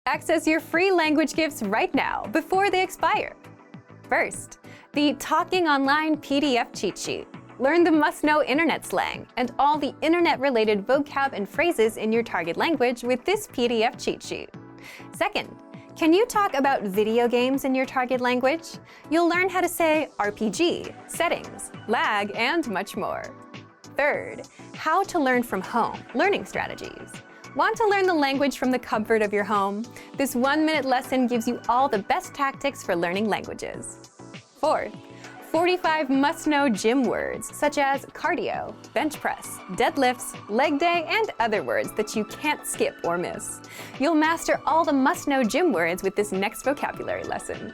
Access your free language gifts right now before they expire. First, the Talking Online PDF cheat sheet. Learn the must-know internet slang and all the internet-related vocab and phrases in your target language with this PDF cheat sheet. Second, can you talk about video games in your target language? You'll learn how to say RPG, settings, lag, and much more. Third, how to learn from home, learning strategies. Want to learn the language from the comfort of your home? This 1-minute lesson gives you all the best tactics for learning languages. Fourth, 45 must-know gym words such as cardio, bench press, deadlifts, leg day, and other words that you can't skip or miss. You'll master all the must-know gym words with this next vocabulary lesson.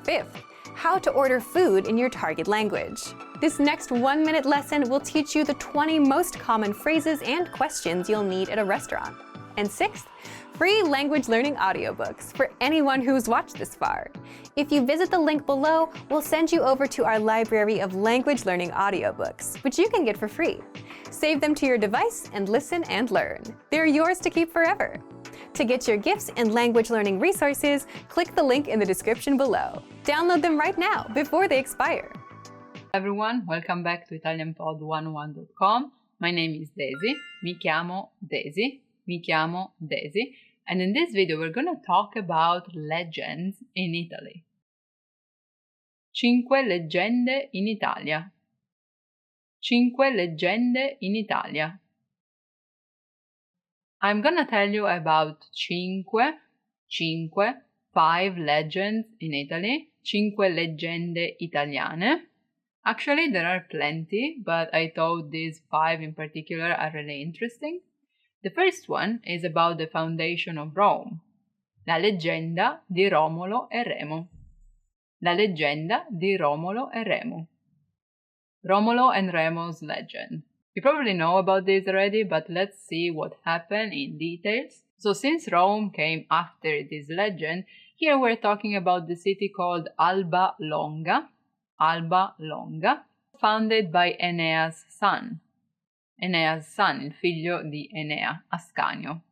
Fifth, how to order food in your target language. This next 1-minute lesson will teach you the 20 most common phrases and questions you'll need at a restaurant. And sixth, free language learning audiobooks for anyone who's watched this far. If you visit the link below, we'll send you over to our library of language learning audiobooks, which you can get for free. Save them to your device and listen and learn. They're yours to keep forever. To get your gifts and language learning resources, click the link in the description below. Download them right now before they expire. Everyone, welcome back to italianpod101.com. My name is Daisy. Mi chiamo Daisy. And in this video we're going to talk about legends in Italy. 5 leggende in Italia. 5 leggende in Italia. I'm gonna tell you about 5 legends in Italy, 5 leggende italiane. Actually, there are plenty, but I thought these 5 in particular are really interesting. The first one is about the foundation of Rome. La leggenda di Romolo e Remo. La leggenda di Romolo e Remo. Romolo and Remo's legend. You probably know about this already, but let's see what happened in details. So since Rome came after this legend, here we're talking about the city called Alba Longa, founded by Enea's son, il figlio di Enea, Ascanio.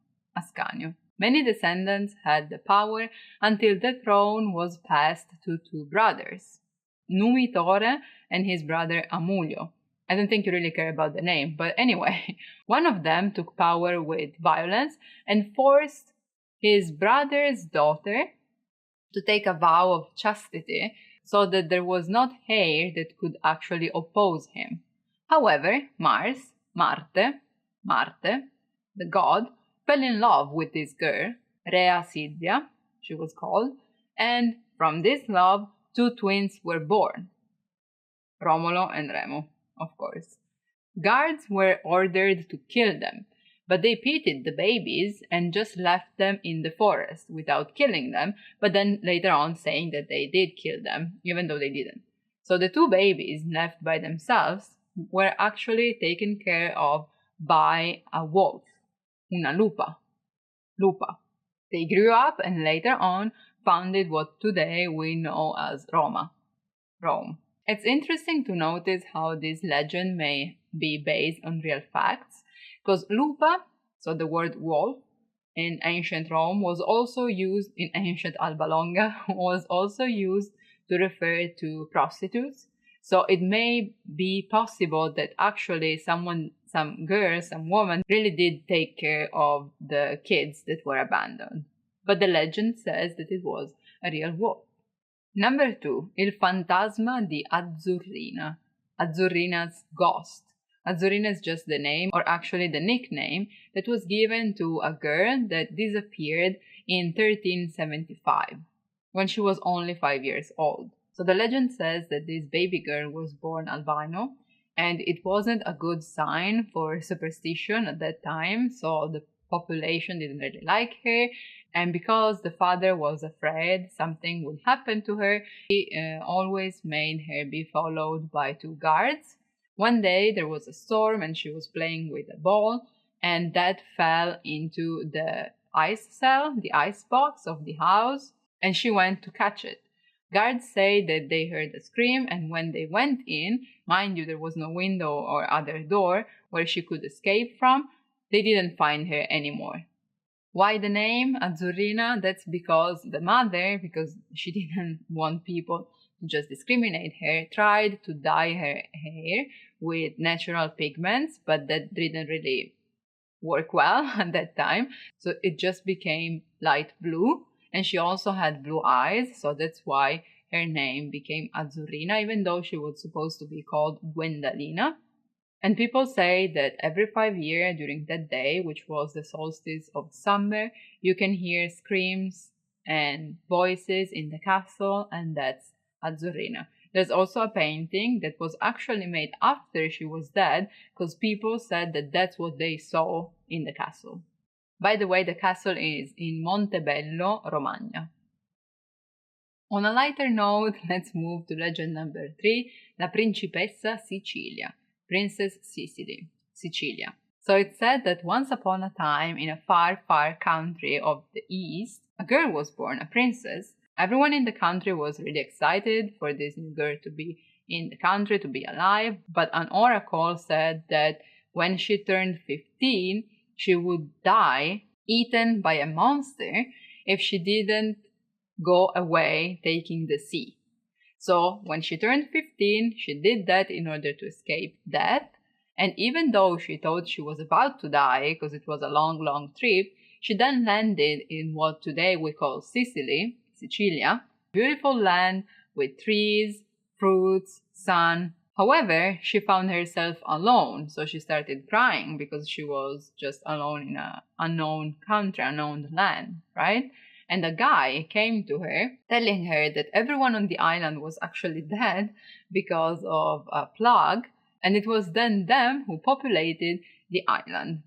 Many descendants had the power until the throne was passed to 2 brothers, Numitore and his brother Amulio. I don't think you really care about the name, but anyway, one of them took power with violence and forced his brother's daughter to take a vow of chastity so that there was not heir that could actually oppose him. However, Marte, the god, fell in love with this girl, Rea Silvia, she was called, and from this love, 2 twins were born, Romolo and Remo. Of course. Guards were ordered to kill them, but they pitied the babies and just left them in the forest without killing them, but then later on saying that they did kill them, even though they didn't. So the 2 babies left by themselves were actually taken care of by a wolf, una lupa. They grew up and later on founded what today we know as Rome. It's interesting to notice how this legend may be based on real facts, because lupa, so the word wolf, in ancient Rome was also used, in ancient Alba Longa, was also used to refer to prostitutes. So it may be possible that actually some woman really did take care of the kids that were abandoned. But the legend says that it was a real wolf. Number 2, Il fantasma di Azzurrina, Azzurrina's ghost. Azzurrina is just the name, or actually the nickname, that was given to a girl that disappeared in 1375, when she was only 5 years old. So the legend says that this baby girl was born albino, and it wasn't a good sign for superstition at that time, so the population didn't really like her, and because the father was afraid something would happen to her, he always made her be followed by 2 guards. One day there was a storm and she was playing with a ball, and that fell into the ice cell, the ice box of the house, and she went to catch it. Guards say that they heard a scream, and when they went in, mind you, there was no window or other door where she could escape from, they didn't find her anymore. Why the name Azzurrina? That's because the mother, because she didn't want people to just discriminate her, tried to dye her hair with natural pigments, but that didn't really work well at that time. So it just became light blue, and she also had blue eyes, so that's why her name became Azzurrina, even though she was supposed to be called Gwendalina. And people say that every 5 years during that day, which was the solstice of summer, you can hear screams and voices in the castle, and that's Azzurrina. There's also a painting that was actually made after she was dead, because people said that that's what they saw in the castle. By the way, the castle is in Montebello, Romagna. On a lighter note, let's move to legend number 3, La Principessa Sicilia, Princess Sicily, Sicilia. So it's said that once upon a time, in a far, far country of the east, a girl was born, a princess. Everyone in the country was really excited for this new girl to be in the country, to be alive, but an oracle said that when she turned 15, she would die, eaten by a monster, if she didn't go away taking the sea. So when she turned 15, she did that in order to escape death, and even though she thought she was about to die because it was a long, long trip, she then landed in what today we call Sicily, Sicilia, beautiful land with trees, fruits, sun. However, she found herself alone, so she started crying because she was just alone in an unknown country, unknown land, right? And a guy came to her telling her that everyone on the island was actually dead because of a plague, and it was then them who populated the island.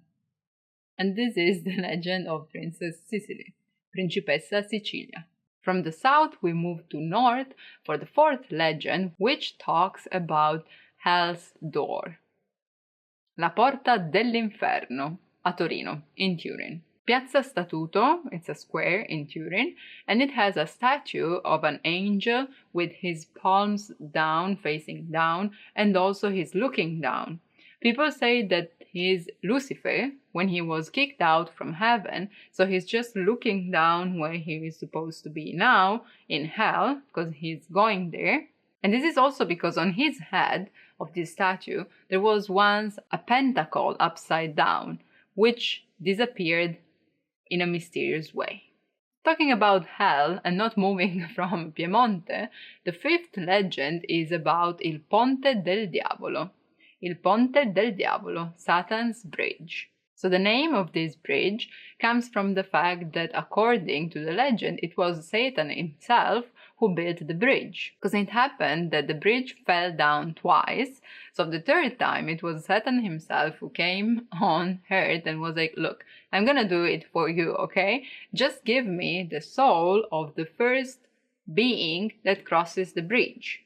And this is the legend of Princess Sicily, Principessa Sicilia. From the south, we move to north for the fourth legend, which talks about Hell's Door. La Porta dell'Inferno, a Torino, in Turin. Piazza Statuto, it's a square in Turin, and it has a statue of an angel with his palms down, facing down, and also he's looking down. People say that he's Lucifer when he was kicked out from heaven, so he's just looking down where he is supposed to be now, in hell, because he's going there. And this is also because on his head of this statue there was once a pentacle upside down, which disappeared in a mysterious way. Talking about hell and not moving from Piemonte, the fifth legend is about Il Ponte del Diavolo. Il Ponte del Diavolo, Satan's Bridge. So the name of this bridge comes from the fact that according to the legend, it was Satan himself who built the bridge. Because it happened that the bridge fell down twice, so the third time it was Satan himself who came on earth and was like, look, I'm gonna do it for you, okay? Just give me the soul of the first being that crosses the bridge.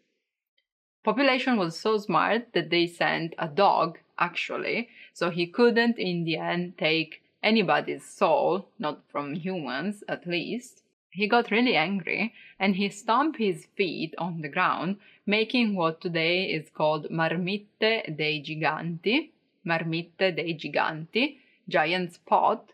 Population was so smart that they sent a dog, actually, so he couldn't in the end take anybody's soul, not from humans at least. He got really angry and he stomped his feet on the ground, making what today is called Marmitte dei Giganti, giant's pot,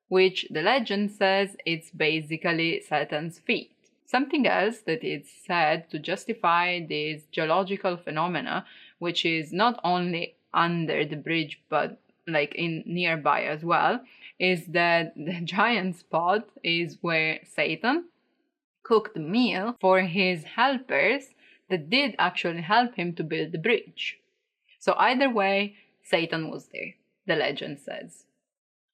which the legend says it's basically Satan's feet. Something else that is said to justify this geological phenomena, which is not only under the bridge but like in nearby as well, is that the giant's pot is where Satan cooked the meal for his helpers that did actually help him to build the bridge. So either way, Satan was there, the legend says.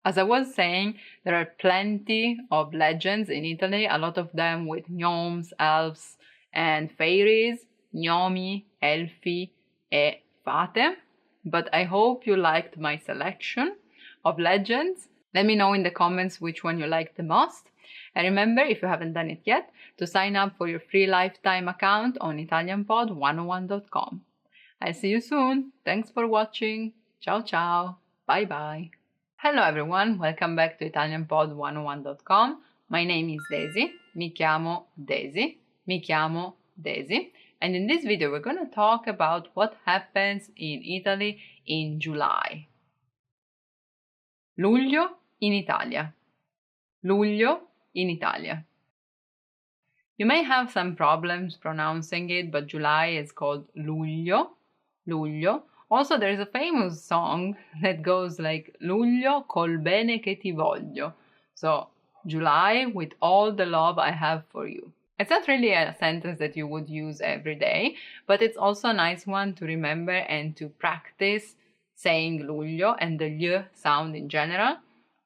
As I was saying, there are plenty of legends in Italy, a lot of them with gnomes, elves, and fairies, gnomi, elfi, e fate. But I hope you liked my selection of legends. Let me know in the comments which one you liked the most. And remember, if you haven't done it yet, to sign up for your free lifetime account on ItalianPod101.com. I'll see you soon. Thanks for watching. Ciao ciao. Bye bye. Hello everyone, welcome back to ItalianPod101.com. My name is Daisy. Mi chiamo Daisy. And in this video we're going to talk about what happens in Italy in July. Luglio in Italia. Luglio in Italia. You may have some problems pronouncing it, but July is called luglio. Luglio. Also, there's a famous song that goes like Luglio col bene che ti voglio. So, July with all the love I have for you. It's not really a sentence that you would use every day, but it's also a nice one to remember and to practice saying luglio and the ll sound in general.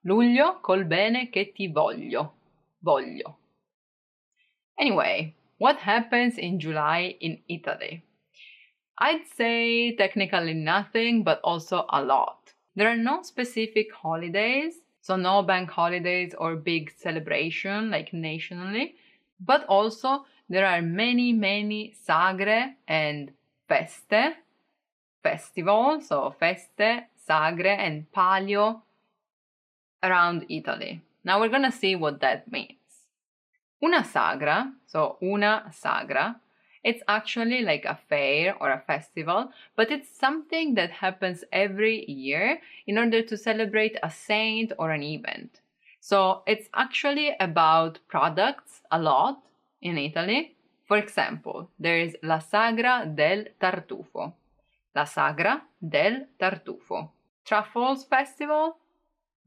Luglio col bene che ti voglio. Voglio. Anyway, what happens in July in Italy? I'd say technically nothing, but also a lot. There are no specific holidays, so no bank holidays or big celebration like nationally, but also there are many sagre and feste, festivals, so feste, sagre and palio around Italy. Now we're gonna see what that means. Una sagra, so una sagra, it's actually like a fair or a festival, but it's something that happens every year in order to celebrate a saint or an event. So it's actually about products a lot in Italy. For example, there is la sagra del tartufo. La sagra del tartufo. Truffles festival,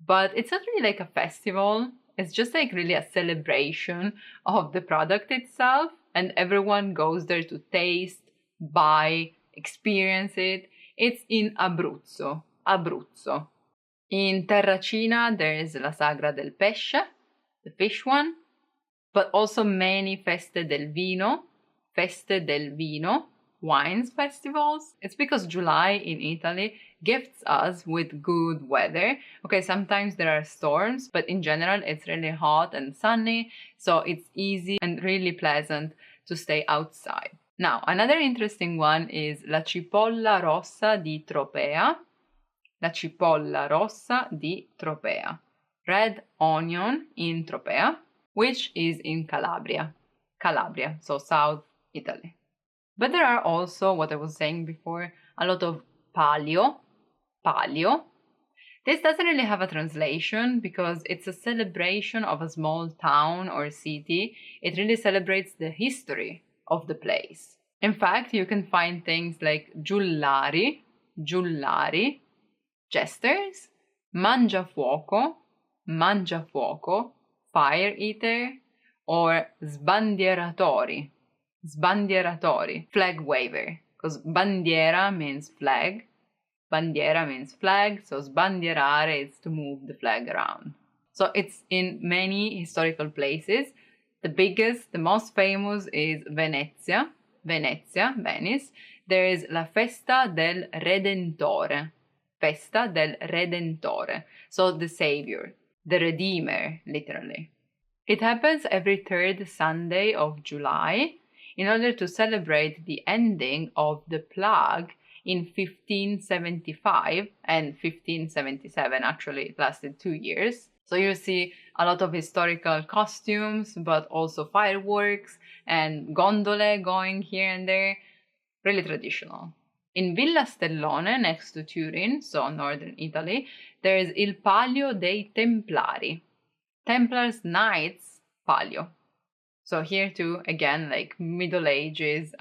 but it's not really like a festival. It's just like really a celebration of the product itself, and everyone goes there to taste, buy, experience it. It's in Abruzzo, Abruzzo. In Terracina, there is la Sagra del Pesce, the fish one, but also many Feste del Vino, wines festivals. It's because July in Italy gifts us with good weather. Okay, sometimes there are storms, but in general it's really hot and sunny, so it's easy and really pleasant to stay outside. Now, another interesting one is la cipolla rossa di Tropea. La cipolla rossa di Tropea. Red onion in Tropea, which is in Calabria. Calabria, so South Italy. But there are also, what I was saying before, a lot of palio. Palio. This doesn't really have a translation because it's a celebration of a small town or city. It really celebrates the history of the place. In fact, you can find things like giullari, jesters, mangiafuoco, fire eater, or sbandieratori, flag waver, because bandiera means flag, so sbandierare is to move the flag around. So it's in many historical places. The biggest, the most famous is Venice. There is la Festa del Redentore, so the Savior, the Redeemer, literally. It happens every third Sunday of July in order to celebrate the ending of the plague in 1575 and 1577. Actually, it lasted 2 years. So you see a lot of historical costumes, but also fireworks and gondole going here and there. Really traditional. In Villa Stellone, next to Turin, so northern Italy, there is Il Palio dei Templari. Templars Knights Palio. So here too, again, like Middle Ages,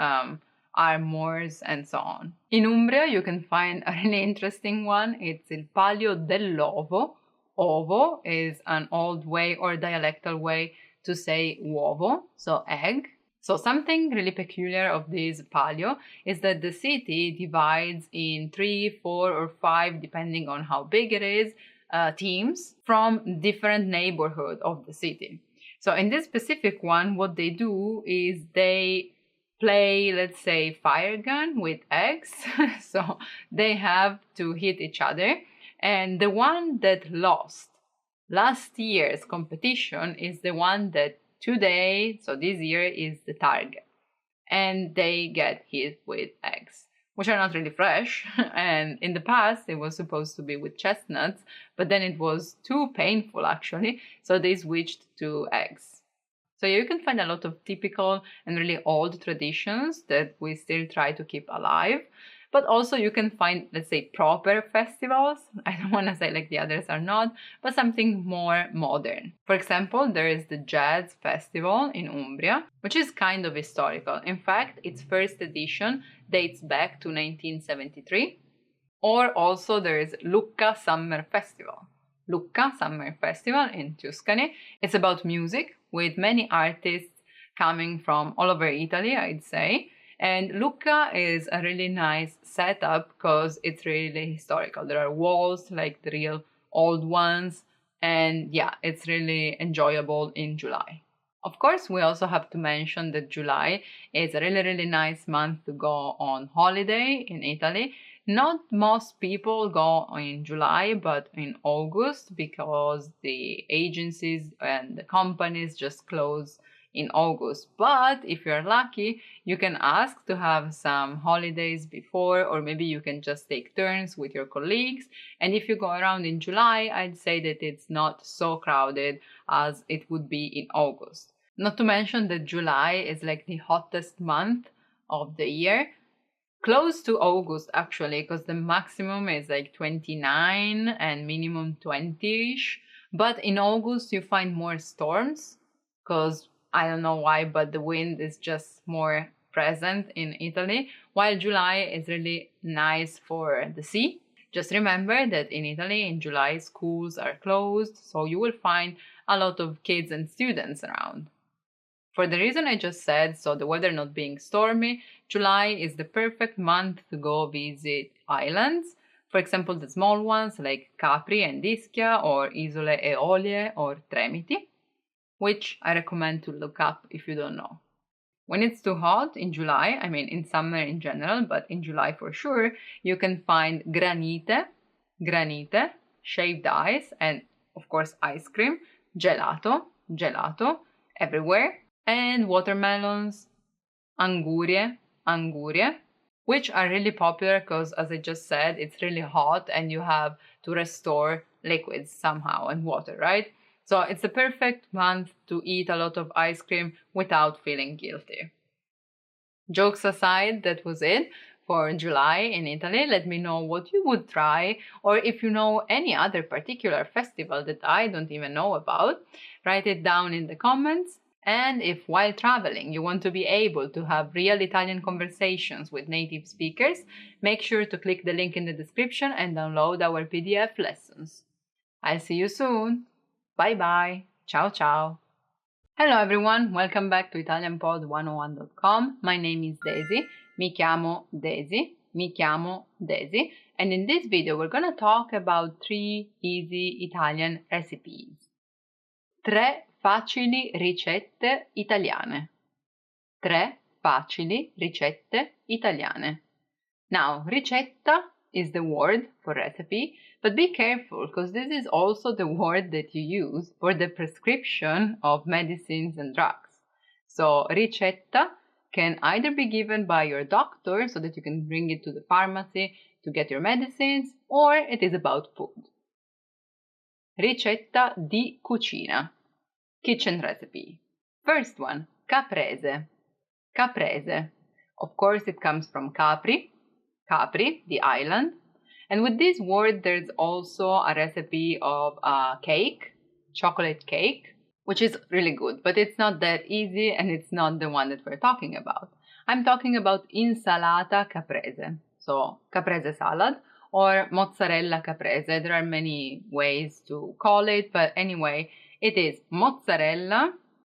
armors, and so on. In Umbria, you can find a really interesting one. It's Il Palio dell'Ovo. Ovo is an old way or dialectal way to say uovo, so egg. So something really peculiar of this palio is that the city divides in 3, 4, or 5, depending on how big it is, teams from different neighborhoods of the city. So in this specific one, what they do is they play, let's say, fire gun with eggs. So they have to hit each other. And the one that lost last year's competition is the one that today, so this year, is the target. And they get hit with eggs, which are not really fresh. And in the past, it was supposed to be with chestnuts, but then it was too painful, actually. So they switched to eggs. So you can find a lot of typical and really old traditions that we still try to keep alive. But also you can find, let's say, proper festivals. I don't want to say like the others are not, but something more modern. For example, there is the Jazz Festival in Umbria, which is kind of historical. In fact, its first edition dates back to 1973. Or also there is Lucca Summer Festival. Lucca Summer Festival in Tuscany. It's about music with many artists coming from all over Italy, I'd say. And Lucca is a really nice setup because it's really historical. There are walls, like the real old ones. And yeah, it's really enjoyable in July. Of course, we also have to mention that July is a really, really nice month to go on holiday in Italy. Not most people go in July, but in August because the agencies and the companies just close in August. But if you're lucky, you can ask to have some holidays before, or maybe you can just take turns with your colleagues. And if you go around in July, I'd say that it's not so crowded as it would be in August. Not to mention that July is like the hottest month of the year. Close to August actually, because the maximum is like 29 and minimum 20-ish. But in August you find more storms, because I don't know why, but the wind is just more present in Italy, while July is really nice for the sea. Just remember that in Italy in July schools are closed, so you will find a lot of kids and students around. For the reason I just said, so the weather not being stormy, July is the perfect month to go visit islands. For example, the small ones like Capri and Ischia, or Isole Eolie or Tremiti, which I recommend to look up if you don't know. When it's too hot in July, I mean in summer in general, but in July for sure, you can find granite, shaved ice, and of course ice cream, gelato, everywhere, and watermelons, angurie, which are really popular because, as I just said, it's really hot and you have to restore liquids somehow and water, right? So it's the perfect month to eat a lot of ice cream without feeling guilty. Jokes aside, that was it for July in Italy. Let me know what you would try, or if you know any other particular festival that I don't even know about, write it down in the comments. And if while traveling you want to be able to have real Italian conversations with native speakers, make sure to click the link in the description and download our PDF lessons. I'll see you soon. Bye bye. Ciao ciao. Hello everyone, welcome back to ItalianPod101.com. My name is Daisy. Mi chiamo Daisy. And in this video we're gonna talk about 3 easy Italian recipes. 3 facili ricette italiane. 3 facili ricette italiane. Now, ricetta is the word for recipe, but be careful because this is also the word that you use for the prescription of medicines and drugs. So, ricetta can either be given by your doctor so that you can bring it to the pharmacy to get your medicines, or it is about food. Ricetta di cucina. Kitchen recipe. First one, caprese. Caprese. Of course, it comes from Capri, the island. And with this word, there's also a recipe of a cake, chocolate cake, which is really good, but it's not that easy and it's not the one that we're talking about. I'm talking about insalata caprese. So, caprese salad or mozzarella caprese. There are many ways to call it, but anyway, it is mozzarella,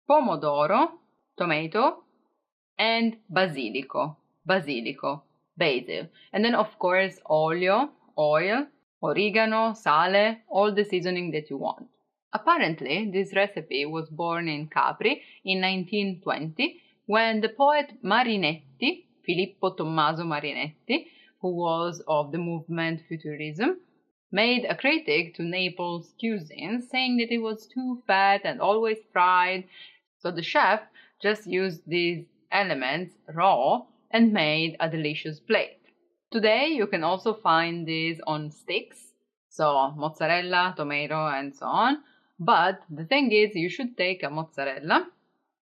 pomodoro, tomato, and basil. And then of course oil, oregano, sale, all the seasoning that you want. Apparently, this recipe was born in Capri in 1920 when the poet Marinetti, Filippo Tommaso Marinetti, who was of the movement Futurism, made a critic to Naples' cuisine, saying that it was too fat and always fried. So the chef just used these elements raw and made a delicious plate. Today you can also find these on sticks, so mozzarella, tomato, and so on. But the thing is, you should take a mozzarella,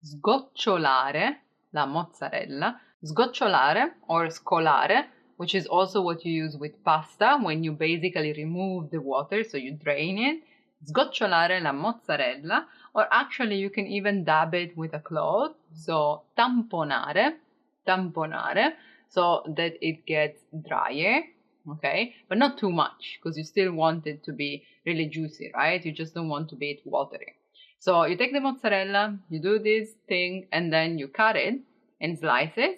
sgocciolare la mozzarella, sgocciolare or scolare which is also what you use with pasta when you basically remove the water, so you drain it. Sgocciolare la mozzarella, or actually you can even dab it with a cloth, so tamponare, so that it gets drier, okay? But not too much, because you still want it to be really juicy, right? You just don't want to be watery. So you take the mozzarella, you do this thing, and then you cut it in slices,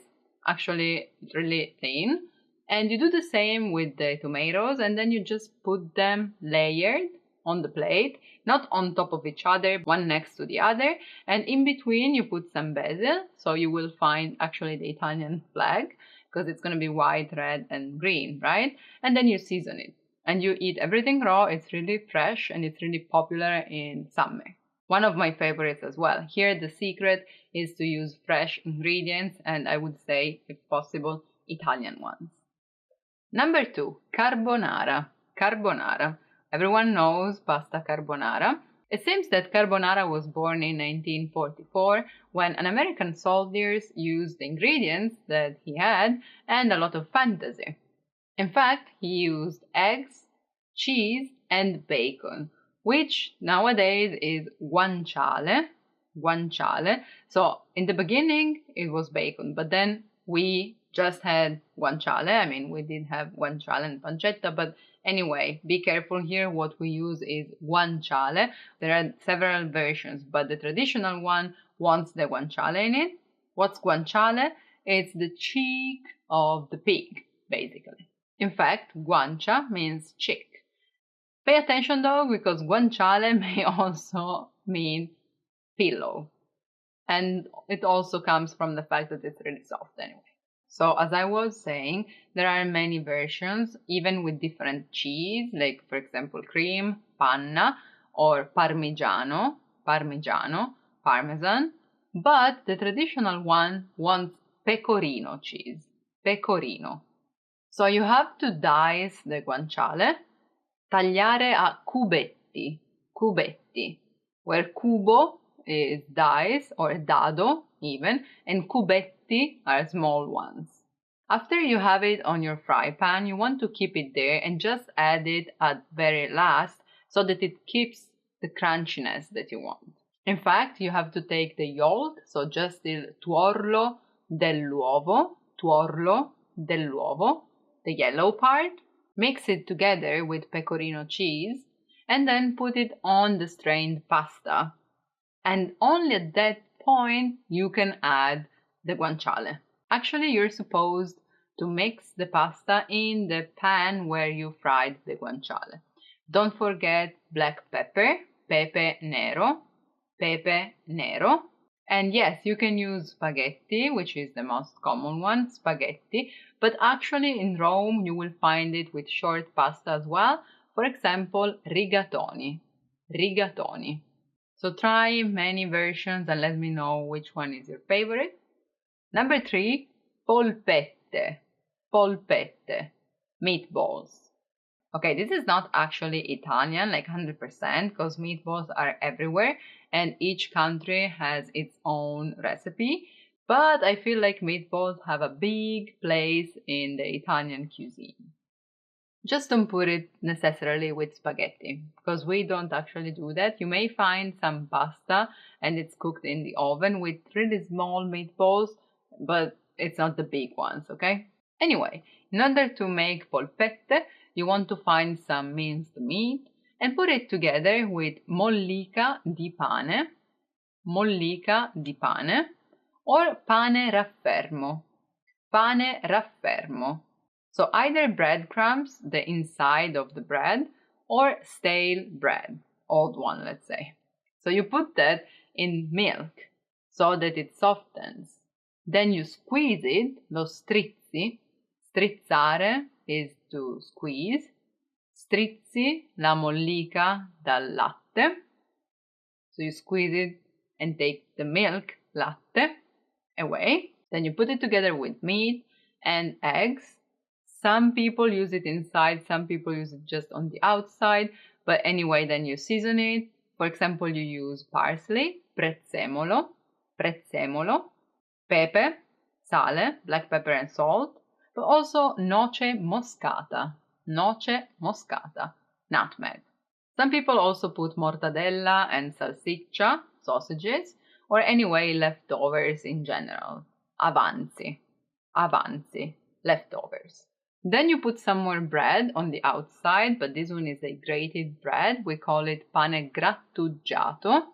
actually really thin, and you do the same with the tomatoes, and then you just put them layered on the plate, not on top of each other, one next to the other, and in between you put some basil, so you will find actually the Italian flag, because it's going to be white, red, and green, right? And then you season it, and you eat everything raw. It's really fresh, and it's really popular in summer. One of my favorites as well. Here the secret is to use fresh ingredients, and I would say, if possible, Italian ones. Number 2, carbonara. Carbonara. Everyone knows pasta carbonara. It seems that carbonara was born in 1944 when an American soldier used the ingredients that he had and a lot of fantasy. In fact, he used eggs, cheese, and bacon, which nowadays is guanciale. So in the beginning it was bacon, but then we just had guanciale. I mean, we did have guanciale and pancetta, but anyway, be careful here. What we use is guanciale. There are several versions, but the traditional one wants the guanciale in it. What's guanciale? It's the cheek of the pig, basically. In fact, guancia means cheek. Pay attention though, because guanciale may also mean pillow. And it also comes from the fact that it's really soft anyway. So as I was saying, there are many versions, even with different cheese, like for example cream, panna, or parmigiano, parmesan, but the traditional one wants pecorino cheese, pecorino. So you have to dice the guanciale, tagliare a cubetti, where cubo is dice or dado even, and cubetti are small ones. After you have it on your fry pan, you want to keep it there and just add it at very last so that it keeps the crunchiness that you want. In fact, you have to take the yolk, so just the tuorlo dell'uovo, the yellow part, mix it together with pecorino cheese, and then put it on the strained pasta. And only at that point you can add the guanciale. Actually, you're supposed to mix the pasta in the pan where you fried the guanciale. Don't forget black pepper, pepe nero. And yes, you can use spaghetti, which is the most common one, spaghetti, but actually in Rome you will find it with short pasta as well. For example, rigatoni. So try many versions and let me know which one is your favorite. Number 3, polpette, meatballs. Okay, this is not actually Italian, like 100%, because meatballs are everywhere and each country has its own recipe. But I feel like meatballs have a big place in the Italian cuisine. Just don't put it necessarily with spaghetti, because we don't actually do that. You may find some pasta and it's cooked in the oven with really small meatballs, but it's not the big ones, okay? Anyway, in order to make polpette, you want to find some minced meat and put it together with mollica di pane, or pane raffermo. So either breadcrumbs, the inside of the bread, or stale bread, old one, let's say. So you put that in milk so that it softens. Then you squeeze it, lo strizzi. Strizzare is to squeeze. Strizzi la mollica dal latte. So you squeeze it and take the milk, latte, away. Then you put it together with meat and eggs. Some people use it inside, some people use it just on the outside. But anyway, then you season it. For example, you use parsley, prezzemolo, pepe, sale, black pepper and salt, but also noce moscata, nutmeg. Some people also put mortadella and salsiccia, sausages, or anyway leftovers in general, avanzi, leftovers. Then you put some more bread on the outside, but this one is a grated bread. We call it pane grattugiato,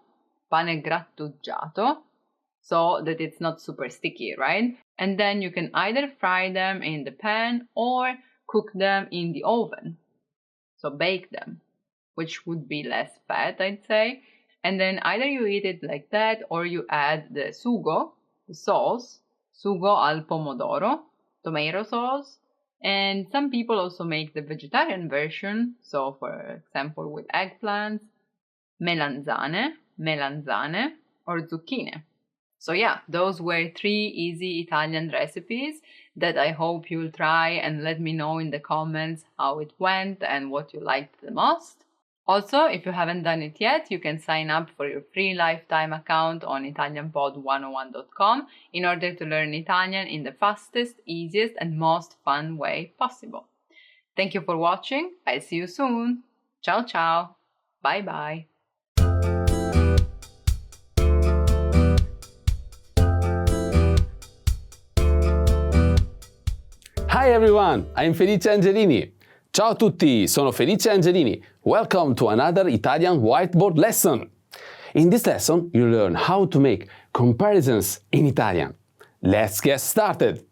so that it's not super sticky, right? And then you can either fry them in the pan or cook them in the oven, so bake them, which would be less fat, I'd say. And then either you eat it like that or you add the sugo, the sauce, sugo al pomodoro, tomato sauce. And some people also make the vegetarian version, so for example with eggplants, melanzane, or zucchine. So yeah, those were 3 easy Italian recipes that I hope you'll try and let me know in the comments how it went and what you liked the most. Also, if you haven't done it yet, you can sign up for your free lifetime account on ItalianPod101.com in order to learn Italian in the fastest, easiest, and most fun way possible. Thank you for watching. I'll see you soon. Ciao ciao. Bye bye. Hi everyone, I'm Felice Angelini. Ciao a tutti, sono Felice Angelini. Welcome to another Italian whiteboard lesson. In this lesson, you learn how to make comparisons in Italian. Let's get started.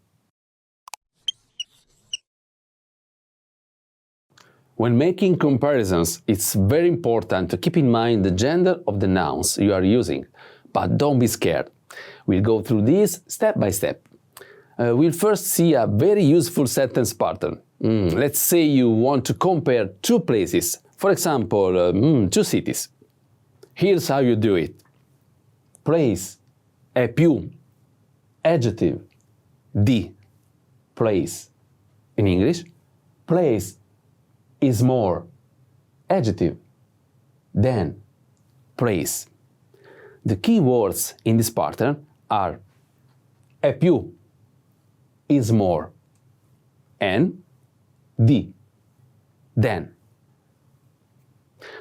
When making comparisons, it's very important to keep in mind the gender of the nouns you are using. But don't be scared. We'll go through this step by step. We'll first see a very useful sentence pattern. Let's say you want to compare 2 places, for example, 2 cities. Here's how you do it. Place, è più, adjective, di, place. In English, place is more, adjective, than, place. The key words in this pattern are è più, is more, and di, than.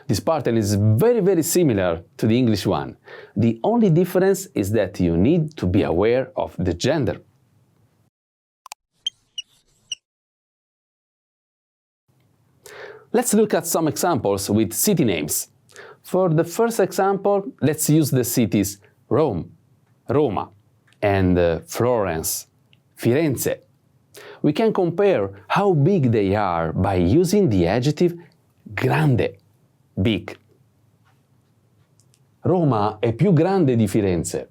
This pattern is very similar to the English one. The only difference is that you need to be aware of the gender. Let's look at some examples with city names. For the first example, let's use the cities Rome, Roma, and Florence, Firenze. We can compare how big they are by using the adjective grande, big. Roma è più grande di Firenze.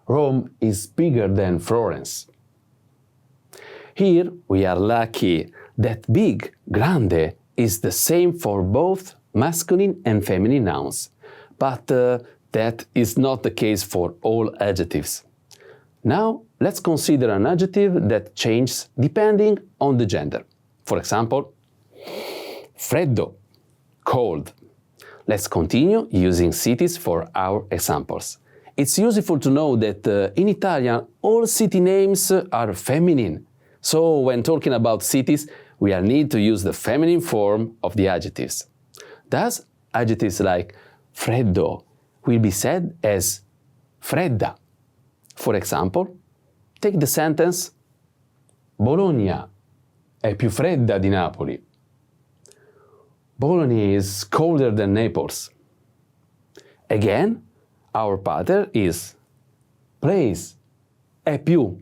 Rome is bigger than Florence. Here we are lucky that big, grande, is the same for both masculine and feminine nouns, but that is not the case for all adjectives. Now, let's consider an adjective that changes depending on the gender. For example, freddo, cold. Let's continue using cities for our examples. It's useful to know that in Italian, all city names are feminine. So when talking about cities, we will need to use the feminine form of the adjectives. Thus, adjectives like freddo will be said as fredda. For example, take the sentence Bologna è più fredda di Napoli. Bologna is colder than Naples. Again, our pattern is place è più,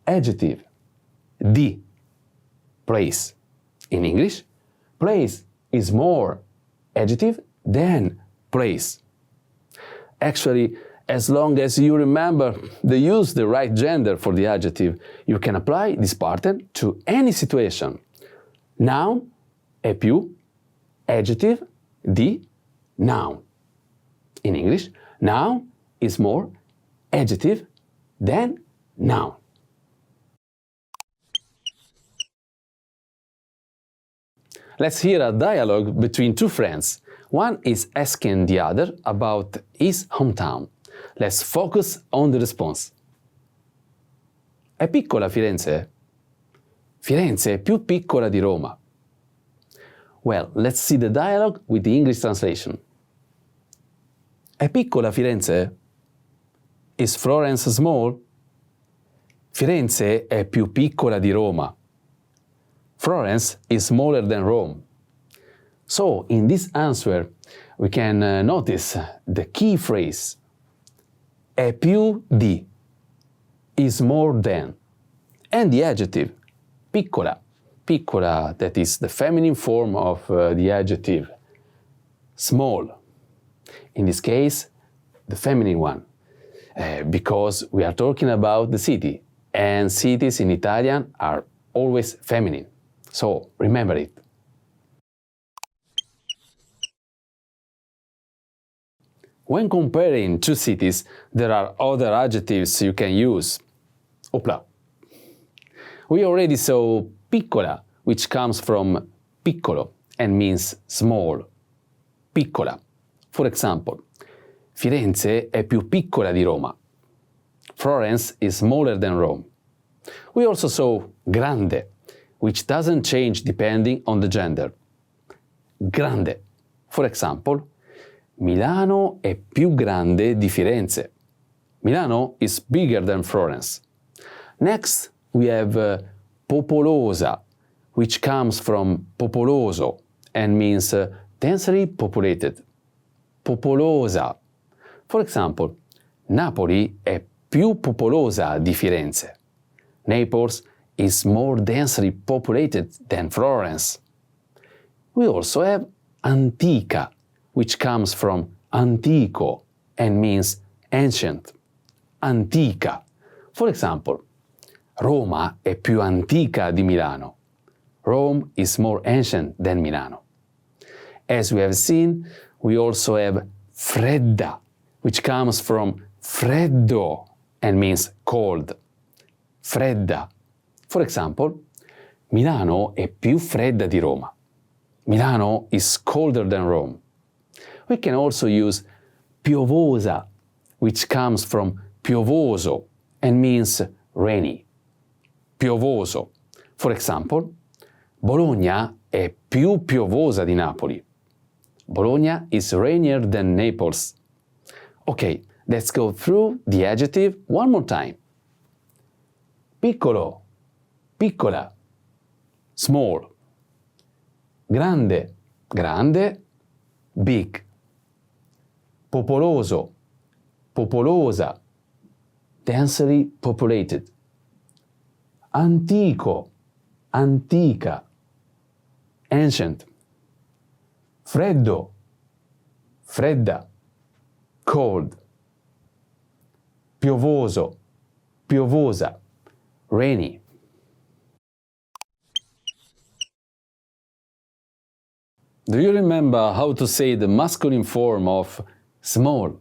adjective, di, place. In English, place is more, adjective, than place. Actually, as long as you remember to use the right gender for the adjective, you can apply this pattern to any situation. Noun, è più, adjective, di, noun. In English, noun is more, adjective, than noun. Let's hear a dialogue between 2 friends. One is asking the other about his hometown. Let's focus on the response. È piccola Firenze? Firenze è più piccola di Roma. Well, let's see the dialogue with the English translation. È piccola Firenze? Is Florence small? Firenze è più piccola di Roma. Florence is smaller than Rome. So, in this answer, we can notice the key phrase. È più di, is more than, and the adjective, piccola. Piccola, that is the feminine form of the adjective small. In this case, the feminine one, because we are talking about the city, and cities in Italian are always feminine. So remember it. When comparing two cities, there are other adjectives you can use. Opla. We already saw piccola, which comes from piccolo and means small. Piccola. For example, Firenze è più piccola di Roma. Florence is smaller than Rome. We also saw grande, which doesn't change depending on the gender. Grande. For example, Milano è più grande di Firenze. Milano is bigger than Florence. Next, we have popolosa, which comes from popoloso and means densely populated. Popolosa. For example, Napoli è più popolosa di Firenze. Naples is more densely populated than Florence. We also have antica, which comes from antico and means ancient. Antica. For example, Roma è più antica di Milano. Rome is more ancient than Milano. As we have seen, we also have fredda, which comes from freddo and means cold. Fredda. For example, Milano è più fredda di Roma. Milano is colder than Rome. We can also use piovosa, which comes from piovoso and means rainy. Piovoso. For example, Bologna è più piovosa di Napoli. Bologna is rainier than Naples. Okay, let's go through the adjective one more time. Piccolo, piccola. Small. Grande, grande. Big. Popoloso, popolosa. Densely populated. Antico, antica. Ancient. Freddo, fredda. Cold. Piovoso, piovosa. Rainy. Do you remember how to say the masculine form of small?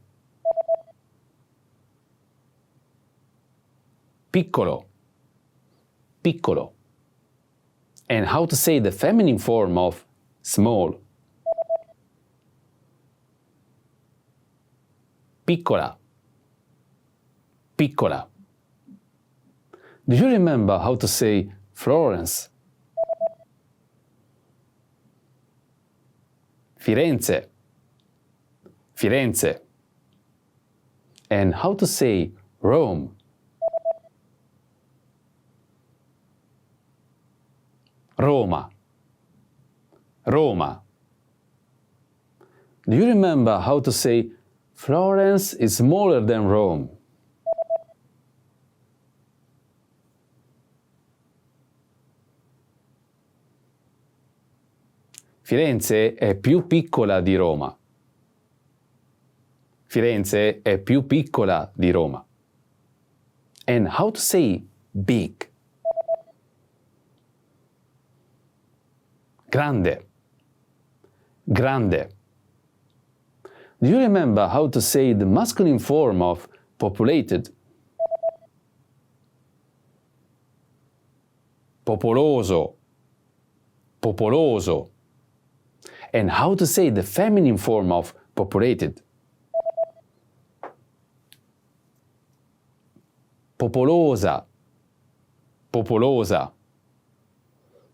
Piccolo, piccolo. And how to say the feminine form of small? Piccola, piccola. Do you remember how to say Florence? Firenze, Firenze. And how to say Rome? Roma, Roma. Do you remember how to say Florence is smaller than Rome? Firenze è più piccola di Roma. Firenze è più piccola di Roma. And how to say big? Grande, grande. Do you remember how to say the masculine form of populated? Popoloso, popoloso. And how to say the feminine form of populated? Popolosa, popolosa.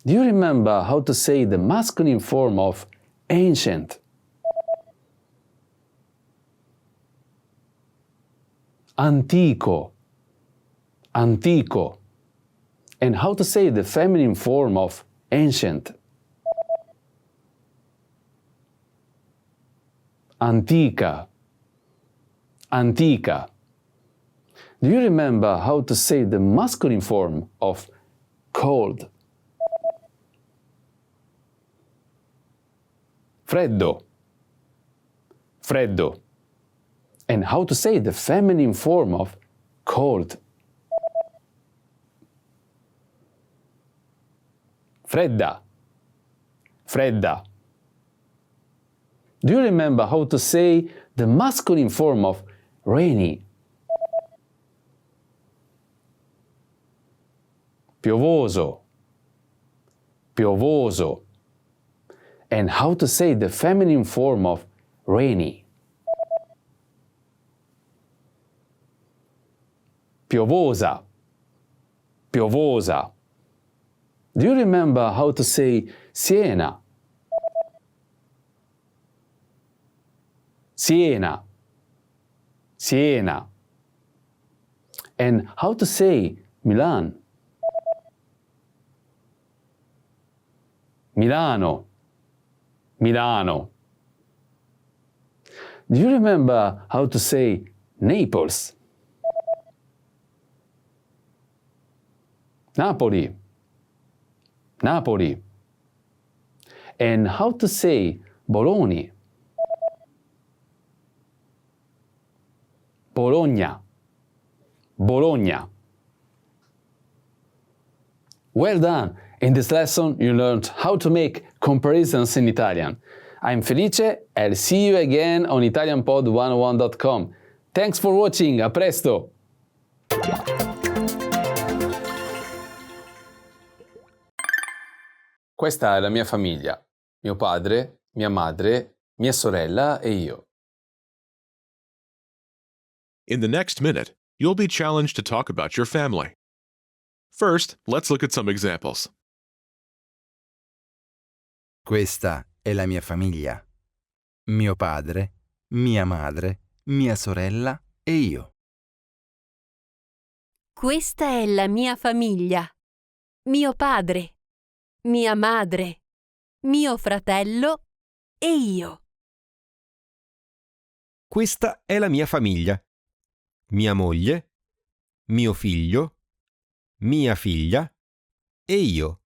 Do you remember how to say the masculine form of ancient? Antico. Antico. And how to say the feminine form of ancient? Antica. Antica. Do you remember how to say the masculine form of cold? Freddo. Freddo. And how to say the feminine form of cold? Fredda. Fredda. Do you remember how to say the masculine form of rainy? Piovoso. Piovoso. And how to say the feminine form of rainy? Piovosa. Piovosa. Do you remember how to say Siena? Siena. Siena. And how to say Milan? Milano. Milano. Do you remember how to say Naples? Napoli. Napoli. And how to say Bologna? Bologna. Bologna. Well done! In this lesson you learned how to make comparisons in Italian. I'm Felice, I'll see you again on italianpod101.com. Thanks for watching, a presto! Questa è la mia famiglia, mio padre, mia madre, mia sorella e io. In the next minute, you'll be challenged to talk about your family. First, let's look at some examples. Questa è la mia famiglia. Mio padre, mia madre, mia sorella e io. Questa è la mia famiglia. Mio padre, mia madre, mio fratello e io. Questa è la mia famiglia. Mia moglie, mio figlio, mia figlia e io.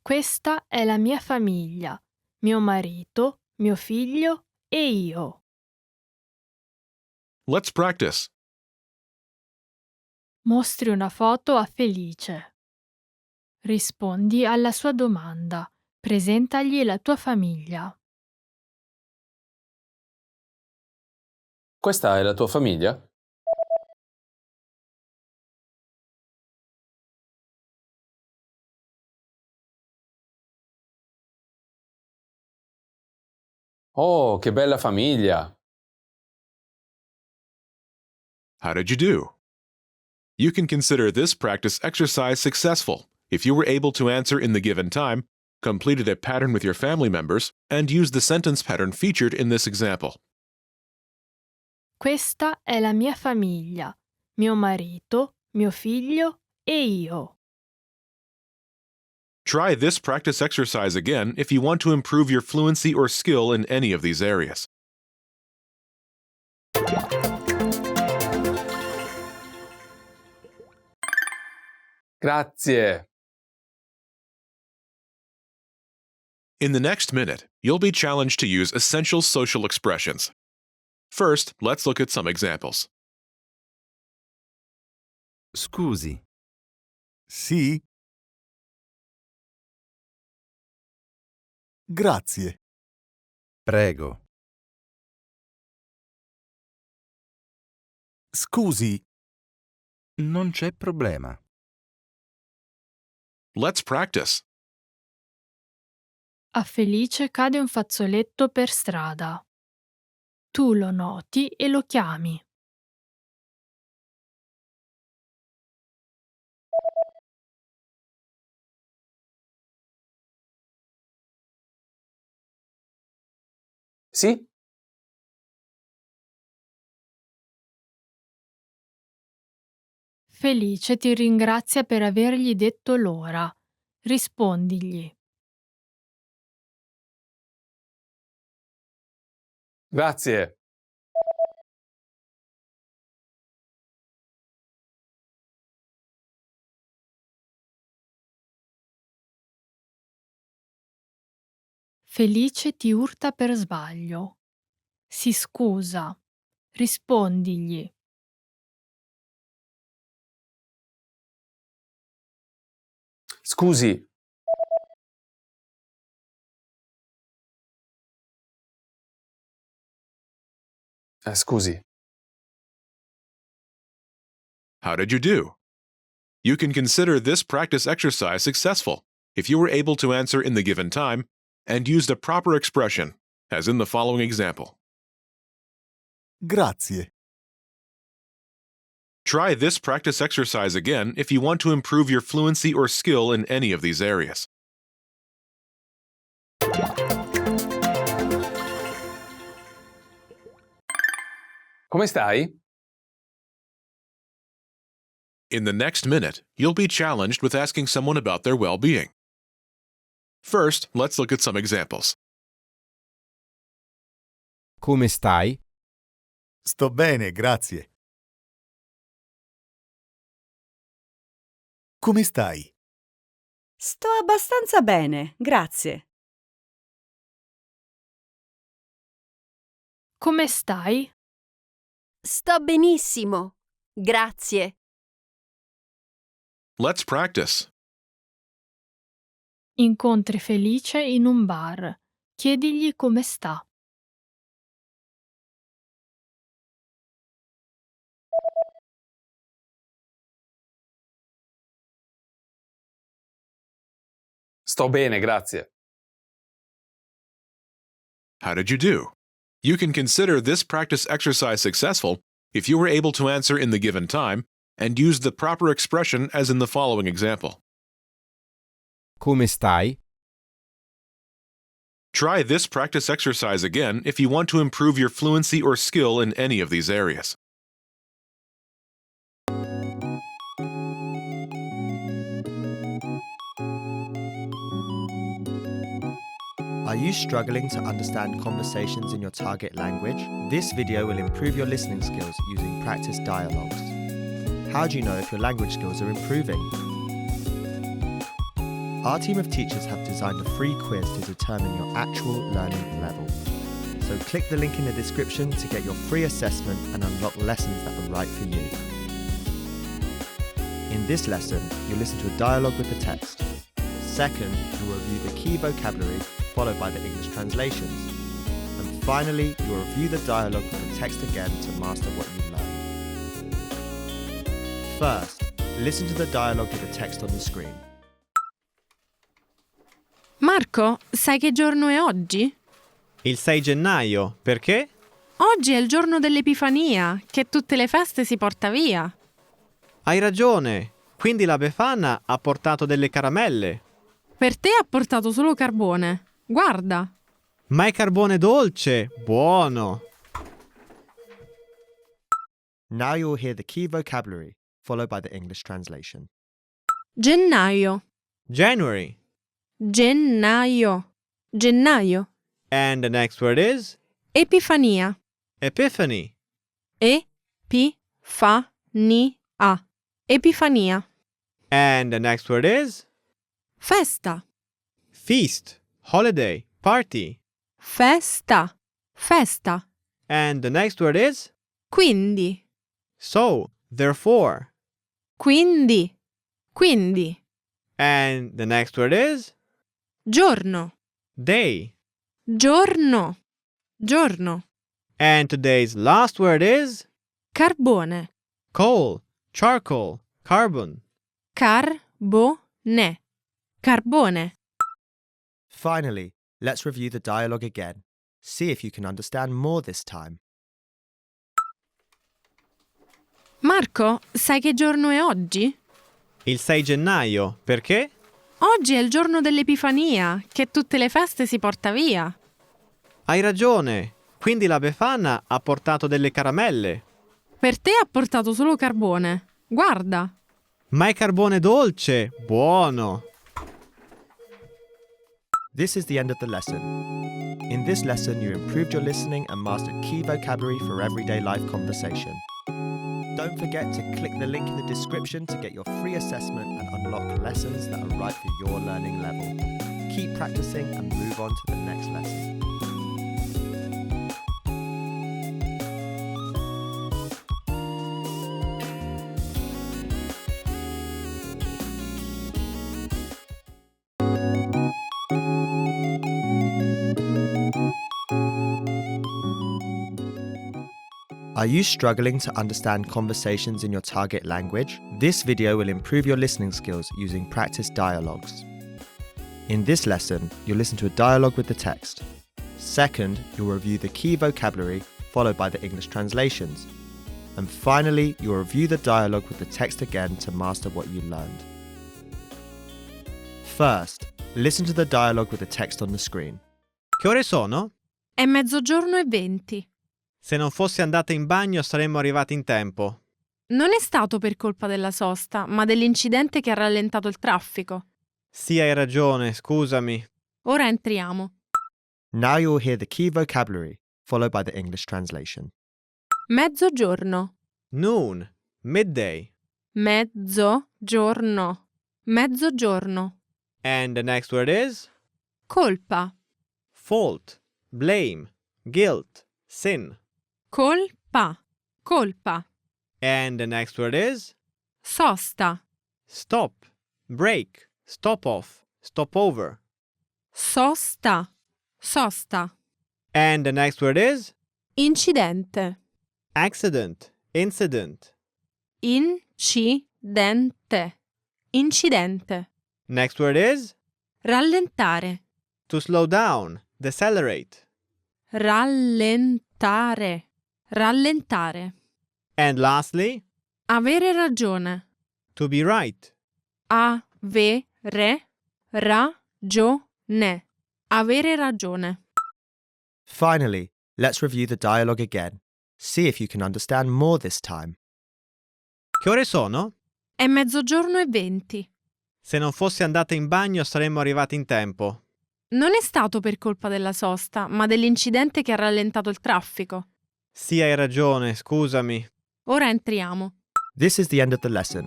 Questa è la mia famiglia, mio marito, mio figlio e io. Let's practice. Mostri una foto a Felice. Rispondi alla sua domanda. Presentagli la tua famiglia. Questa è la tua famiglia? Oh, che bella famiglia! How did you do? You can consider this practice exercise successful if you were able to answer in the given time, completed a pattern with your family members, and used the sentence pattern featured in this example. Questa è la mia famiglia, mio marito, mio figlio e io. Try this practice exercise again if you want to improve your fluency or skill in any of these areas. Grazie! In the next minute, you'll be challenged to use essential social expressions. First, let's look at some examples. Scusi. Sì? Grazie. Prego. Scusi. Non c'è problema. Let's practice. A Felice cade un fazzoletto per strada. Tu lo noti e lo chiami. Sì? Felice ti ringrazia per avergli detto l'ora. Rispondigli. Grazie. Felice ti urta per sbaglio. Si scusa. Rispondigli. Scusi. Scusi. How did you do? You can consider this practice exercise successful if you were able to answer in the given time and used a proper expression, as in the following example. Grazie. Try this practice exercise again if you want to improve your fluency or skill in any of these areas. Come stai? In the next minute, you'll be challenged with asking someone about their well-being. First, let's look at some examples. Come stai? Sto bene, grazie. Come stai? Sto abbastanza bene, grazie. Come stai? Sto benissimo. Grazie. Let's practice. Incontri Felice in un bar. Chiedigli come sta. Sto bene, grazie. How did you do? You can consider this practice exercise successful if you were able to answer in the given time and use the proper expression as in the following example. Come stai? Try this practice exercise again if you want to improve your fluency or skill in any of these areas. Are you struggling to understand conversations in your target language? This video will improve your listening skills using practice dialogues. How do you know if your language skills are improving? Our team of teachers have designed a free quiz to determine your actual learning level. So click the link in the description to get your free assessment and unlock lessons that are right for you. In this lesson, you'll listen to a dialogue with the text. Second, you'll review the key vocabulary, followed by the English translations. And finally, you'll review the dialogue with the text again to master what you've learned. First, listen to the dialogue with the text on the screen. Marco, sai che giorno è oggi? Il 6 gennaio, perché? Oggi è il giorno dell'Epifania, che tutte le feste si porta via. Hai ragione, quindi la Befana ha portato delle caramelle. Per te ha portato solo carbone. Guarda. Ma è carbone dolce, buono. Now you'll hear the key vocabulary, followed by the English translation. Gennaio. January. Gennaio. Gennaio. And the next word is? Epifania. Epiphany. E-pi-fa-ni-a. Epifania. And the next word is? Festa. Feast, holiday, party. Festa. Festa. And the next word is? Quindi. So, therefore. Quindi. Quindi. And the next word is? Giorno. Day. Giorno. Giorno. And today's last word is? Carbone. Coal, charcoal, carbon. Carbone. Carbone. Finally, let's review the dialogue again. See if you can understand more this time. Marco, sai che giorno è oggi? Il 6 gennaio, perché? Oggi è il giorno dell'Epifania, che tutte le feste si porta via. Hai ragione. Quindi la Befana ha portato delle caramelle. Per te ha portato solo carbone. Guarda. Ma è carbone dolce. Buono. This is the end of the lesson. In this lesson, you improved your listening and mastered key vocabulary for everyday life conversation. Don't forget to click the link in the description to get your free assessment and unlock lessons that are right for your learning level. Keep practicing and move on to the next lesson. Are you struggling to understand conversations in your target language? This video will improve your listening skills using practice dialogues. In this lesson, you'll listen to a dialogue with the text. Second, you'll review the key vocabulary, followed by the English translations. And finally, you'll review the dialogue with the text again to master what you learned. First, listen to the dialogue with the text on the screen. Che ore sono? È 12:20. Se non fossi andata in bagno saremmo arrivati in tempo. Non è stato per colpa della sosta, ma dell'incidente che ha rallentato il traffico. Sì, hai ragione, scusami. Ora entriamo. Now you'll hear the key vocabulary, followed by the English translation. Mezzogiorno. Noon, midday. Mezzogiorno. Mezzogiorno. And the next word is? Colpa. Fault, blame, guilt, sin. Colpa. Colpa. And the next word is? Sosta. Stop, break, stop off, stop over. Sosta. Sosta. And the next word is? Incidente. Accident, incident. Incidente. Incidente. Next word is? Rallentare. To slow down, decelerate. Rallentare. Rallentare. And lastly? Avere ragione. To be right. Avere ragione. Avere ragione. Finally, let's review the dialogue again. See if you can understand more this time. Che ore sono? È 12:20. Se non fossi andata in bagno saremmo arrivati in tempo. Non è stato per colpa della sosta, ma dell'incidente che ha rallentato il traffico. Sì, hai ragione, scusami. Ora entriamo. This is the end of the lesson.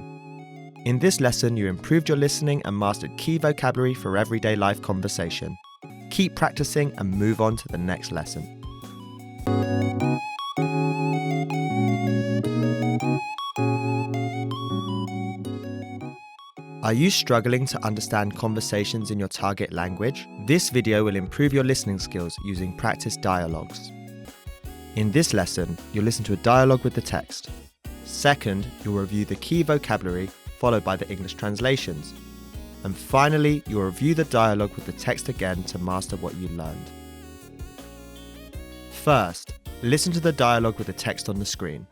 In this lesson, you improved your listening and mastered key vocabulary for everyday life conversation. Keep practicing and move on to the next lesson. Are you struggling to understand conversations in your target language? This video will improve your listening skills using practice dialogues. In this lesson, you'll listen to a dialogue with the text. Second, you'll review the key vocabulary, followed by the English translations. And finally, you'll review the dialogue with the text again to master what you learned. First, listen to the dialogue with the text on the screen.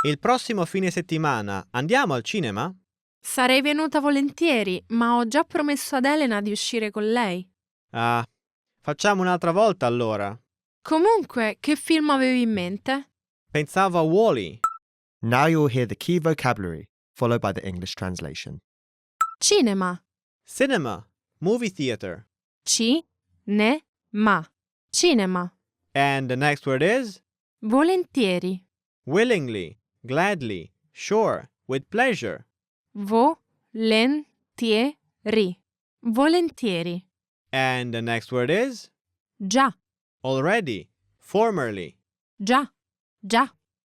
Il prossimo fine settimana andiamo al cinema? Sarei venuta volentieri, ma ho già promesso ad Elena di uscire con lei. Ah, facciamo un'altra volta allora. Comunque, che film avevi in mente? Pensavo a Wall-E. Now you'll hear the key vocabulary, followed by the English translation. Cinema. Cinema, movie theater. Ci-ne-ma. Cinema. And the next word is? Volentieri. Willingly, gladly, sure, with pleasure. Volentieri. Volentieri. And the next word is? Già. Already, formerly. Già. Già.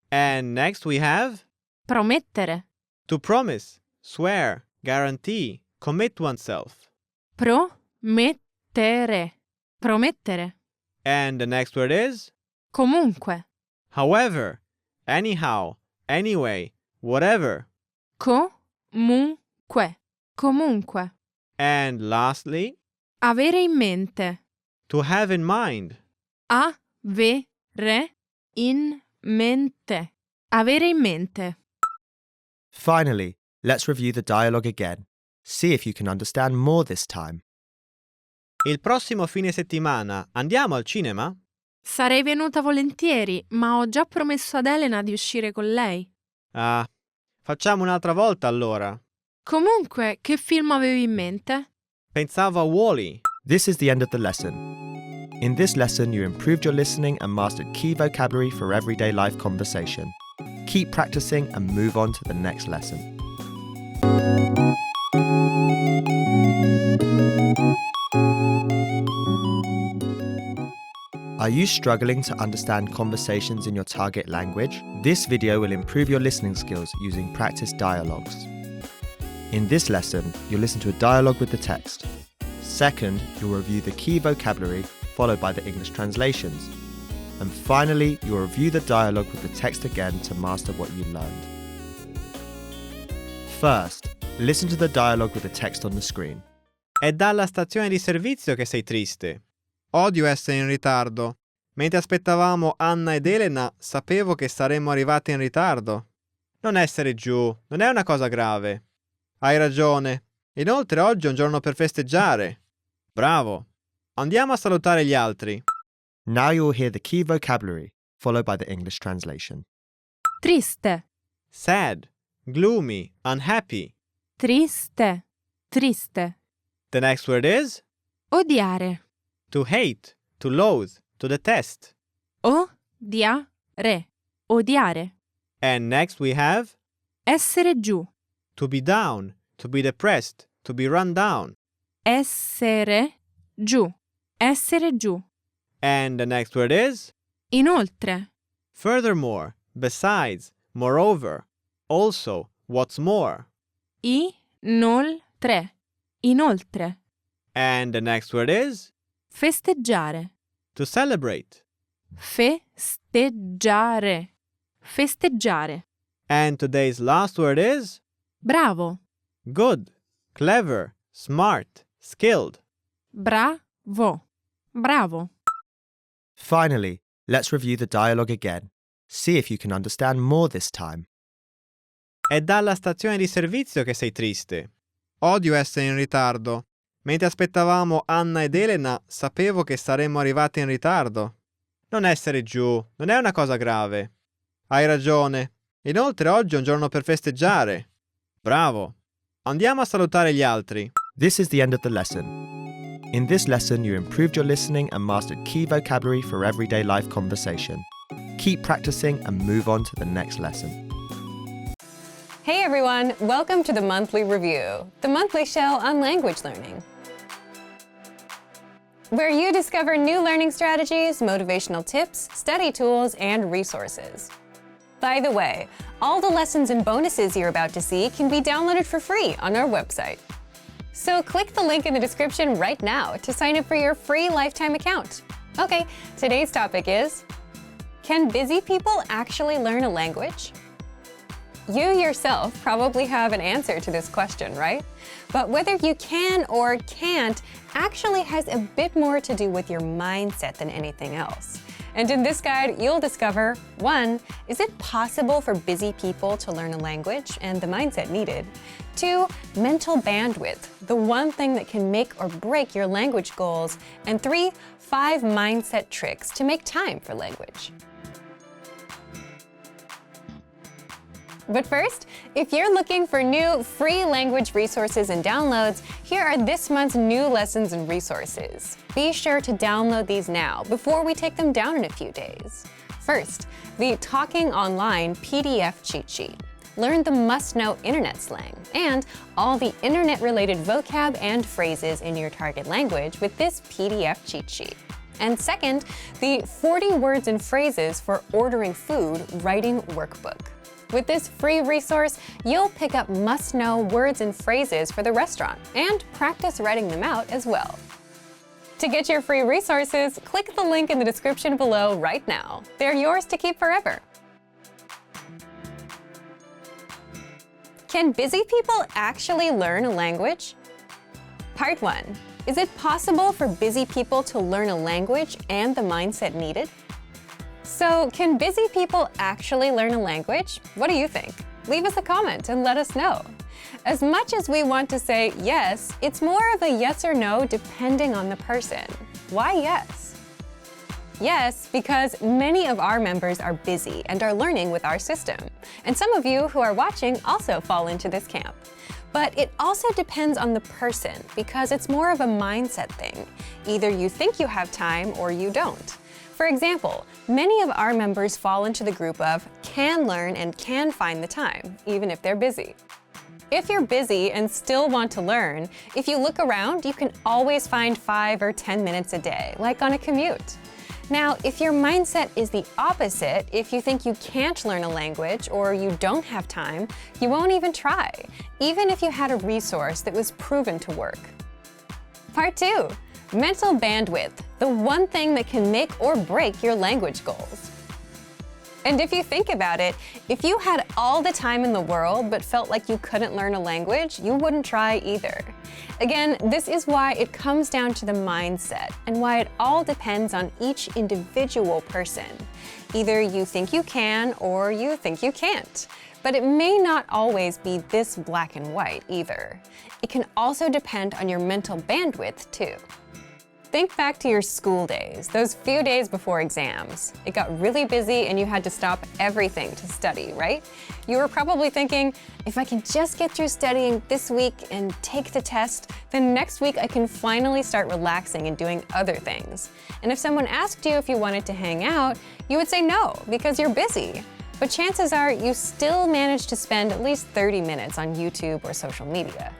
And next we have? Promettere. To promise, swear, guarantee, commit oneself. Promettere. Promettere. And the next word is? Comunque. However, anyhow, anyway, whatever. Comunque. Comunque. And lastly? Avere in mente. To have in mind. Avere in mente. Avere in mente. Finally, let's review the dialogue again. See if you can understand more this time. Il prossimo fine settimana andiamo al cinema? Sarei venuta volentieri, ma ho già promesso ad Elena di uscire con lei. Ah, facciamo un'altra volta allora. Comunque, che film avevi in mente? Pensavo a Wall-E. This is the end of the lesson. In this lesson, you improved your listening and mastered key vocabulary for everyday life conversation. Keep practicing and move on to the next lesson. Are you struggling to understand conversations in your target language? This video will improve your listening skills using practice dialogues. In this lesson, you'll listen to a dialogue with the text. Second, you'll review the key vocabulary, followed by the English translations. And finally, you'll review the dialogue with the text again to master what you learned. First, listen to the dialogue with the text on the screen. È dalla stazione di servizio che sei triste. Odio essere in ritardo. Mentre aspettavamo Anna ed Elena, sapevo che saremmo arrivati in ritardo. Non essere giù, non è una cosa grave. Hai ragione. Inoltre oggi è un giorno per festeggiare. Bravo. Andiamo a salutare gli altri. Now you will hear the key vocabulary, followed by the English translation. Triste, Sad, gloomy, unhappy. triste, triste. The next word is Odiare, to hate, to loathe, to detest. odiare, odiare. And next we have Essere giù, to be down, to be depressed, to be run down. essere giù, essere giù. And the next word is Inoltre, furthermore, besides, moreover, also, what's more. inoltre, inoltre. And the next word is Festeggiare, to celebrate. festeggiare, festeggiare. And today's last word is Bravo, good, clever, smart, skilled. bravo, bravo. Finally, let's review the dialogue again. See if you can understand more this time. È dalla stazione di servizio che sei triste. Odio essere in ritardo. Mentre aspettavamo Anna ed Elena, sapevo che saremmo arrivati in ritardo. Non essere giù, non è una cosa grave. Hai ragione. Inoltre oggi è un giorno per festeggiare. Bravo. Andiamo a salutare gli altri. This is the end of the lesson. In this lesson, you improved your listening and mastered key vocabulary for everyday life conversation. Keep practicing and move on to the next lesson. Hey everyone, welcome to the Monthly Review, the monthly show on language learning, where you discover new learning strategies, motivational tips, study tools, and resources. By the way, all the lessons and bonuses you're about to see can be downloaded for free on our website. So click the link in the description right now to sign up for your free lifetime account. Okay, today's topic is, can busy people actually learn a language? You yourself probably have an answer to this question, right? But whether you can or can't actually has a bit more to do with your mindset than anything else. And in this guide, you'll discover 1. Is it possible for busy people to learn a language and the mindset needed? 2. Mental bandwidth, the one thing that can make or break your language goals. And 3. 5 mindset tricks to make time for language. But first, if you're looking for new free language resources and downloads, here are this month's new lessons and resources. Be sure to download these now before we take them down in a few days. First, the Talking Online PDF cheat sheet. Learn the must-know internet slang and all the internet-related vocab and phrases in your target language with this PDF cheat sheet. And second, the 40 words and phrases for ordering food writing workbook. With this free resource, you'll pick up must-know words and phrases for the restaurant and practice writing them out as well. To get your free resources, click the link in the description below right now. They're yours to keep forever. Can busy people actually learn a language? Part 1. Is it possible for busy people to learn a language and the mindset needed? So, can busy people actually learn a language? What do you think? Leave us a comment and let us know. As much as we want to say yes, it's more of a yes or no depending on the person. Why yes? Yes, because many of our members are busy and are learning with our system. And some of you who are watching also fall into this camp. But it also depends on the person because it's more of a mindset thing. Either you think you have time or you don't. For example, many of our members fall into the group of can learn and can find the time, even if they're busy. If you're busy and still want to learn, if you look around, you can always find 5 or 10 minutes a day, like on a commute. Now, if your mindset is the opposite, if you think you can't learn a language or you don't have time, you won't even try, even if you had a resource that was proven to work. Part 2. Mental bandwidth, the one thing that can make or break your language goals. And if you think about it, if you had all the time in the world but felt like you couldn't learn a language, you wouldn't try either. Again, this is why it comes down to the mindset and why it all depends on each individual person. Either you think you can or you think you can't. But it may not always be this black and white either. It can also depend on your mental bandwidth too. Think back to your school days, those few days before exams. It got really busy and you had to stop everything to study, right? You were probably thinking, if I can just get through studying this week and take the test, then next week I can finally start relaxing and doing other things. And if someone asked you if you wanted to hang out, you would say no, because you're busy. But chances are you still managed to spend at least 30 minutes on YouTube or social media.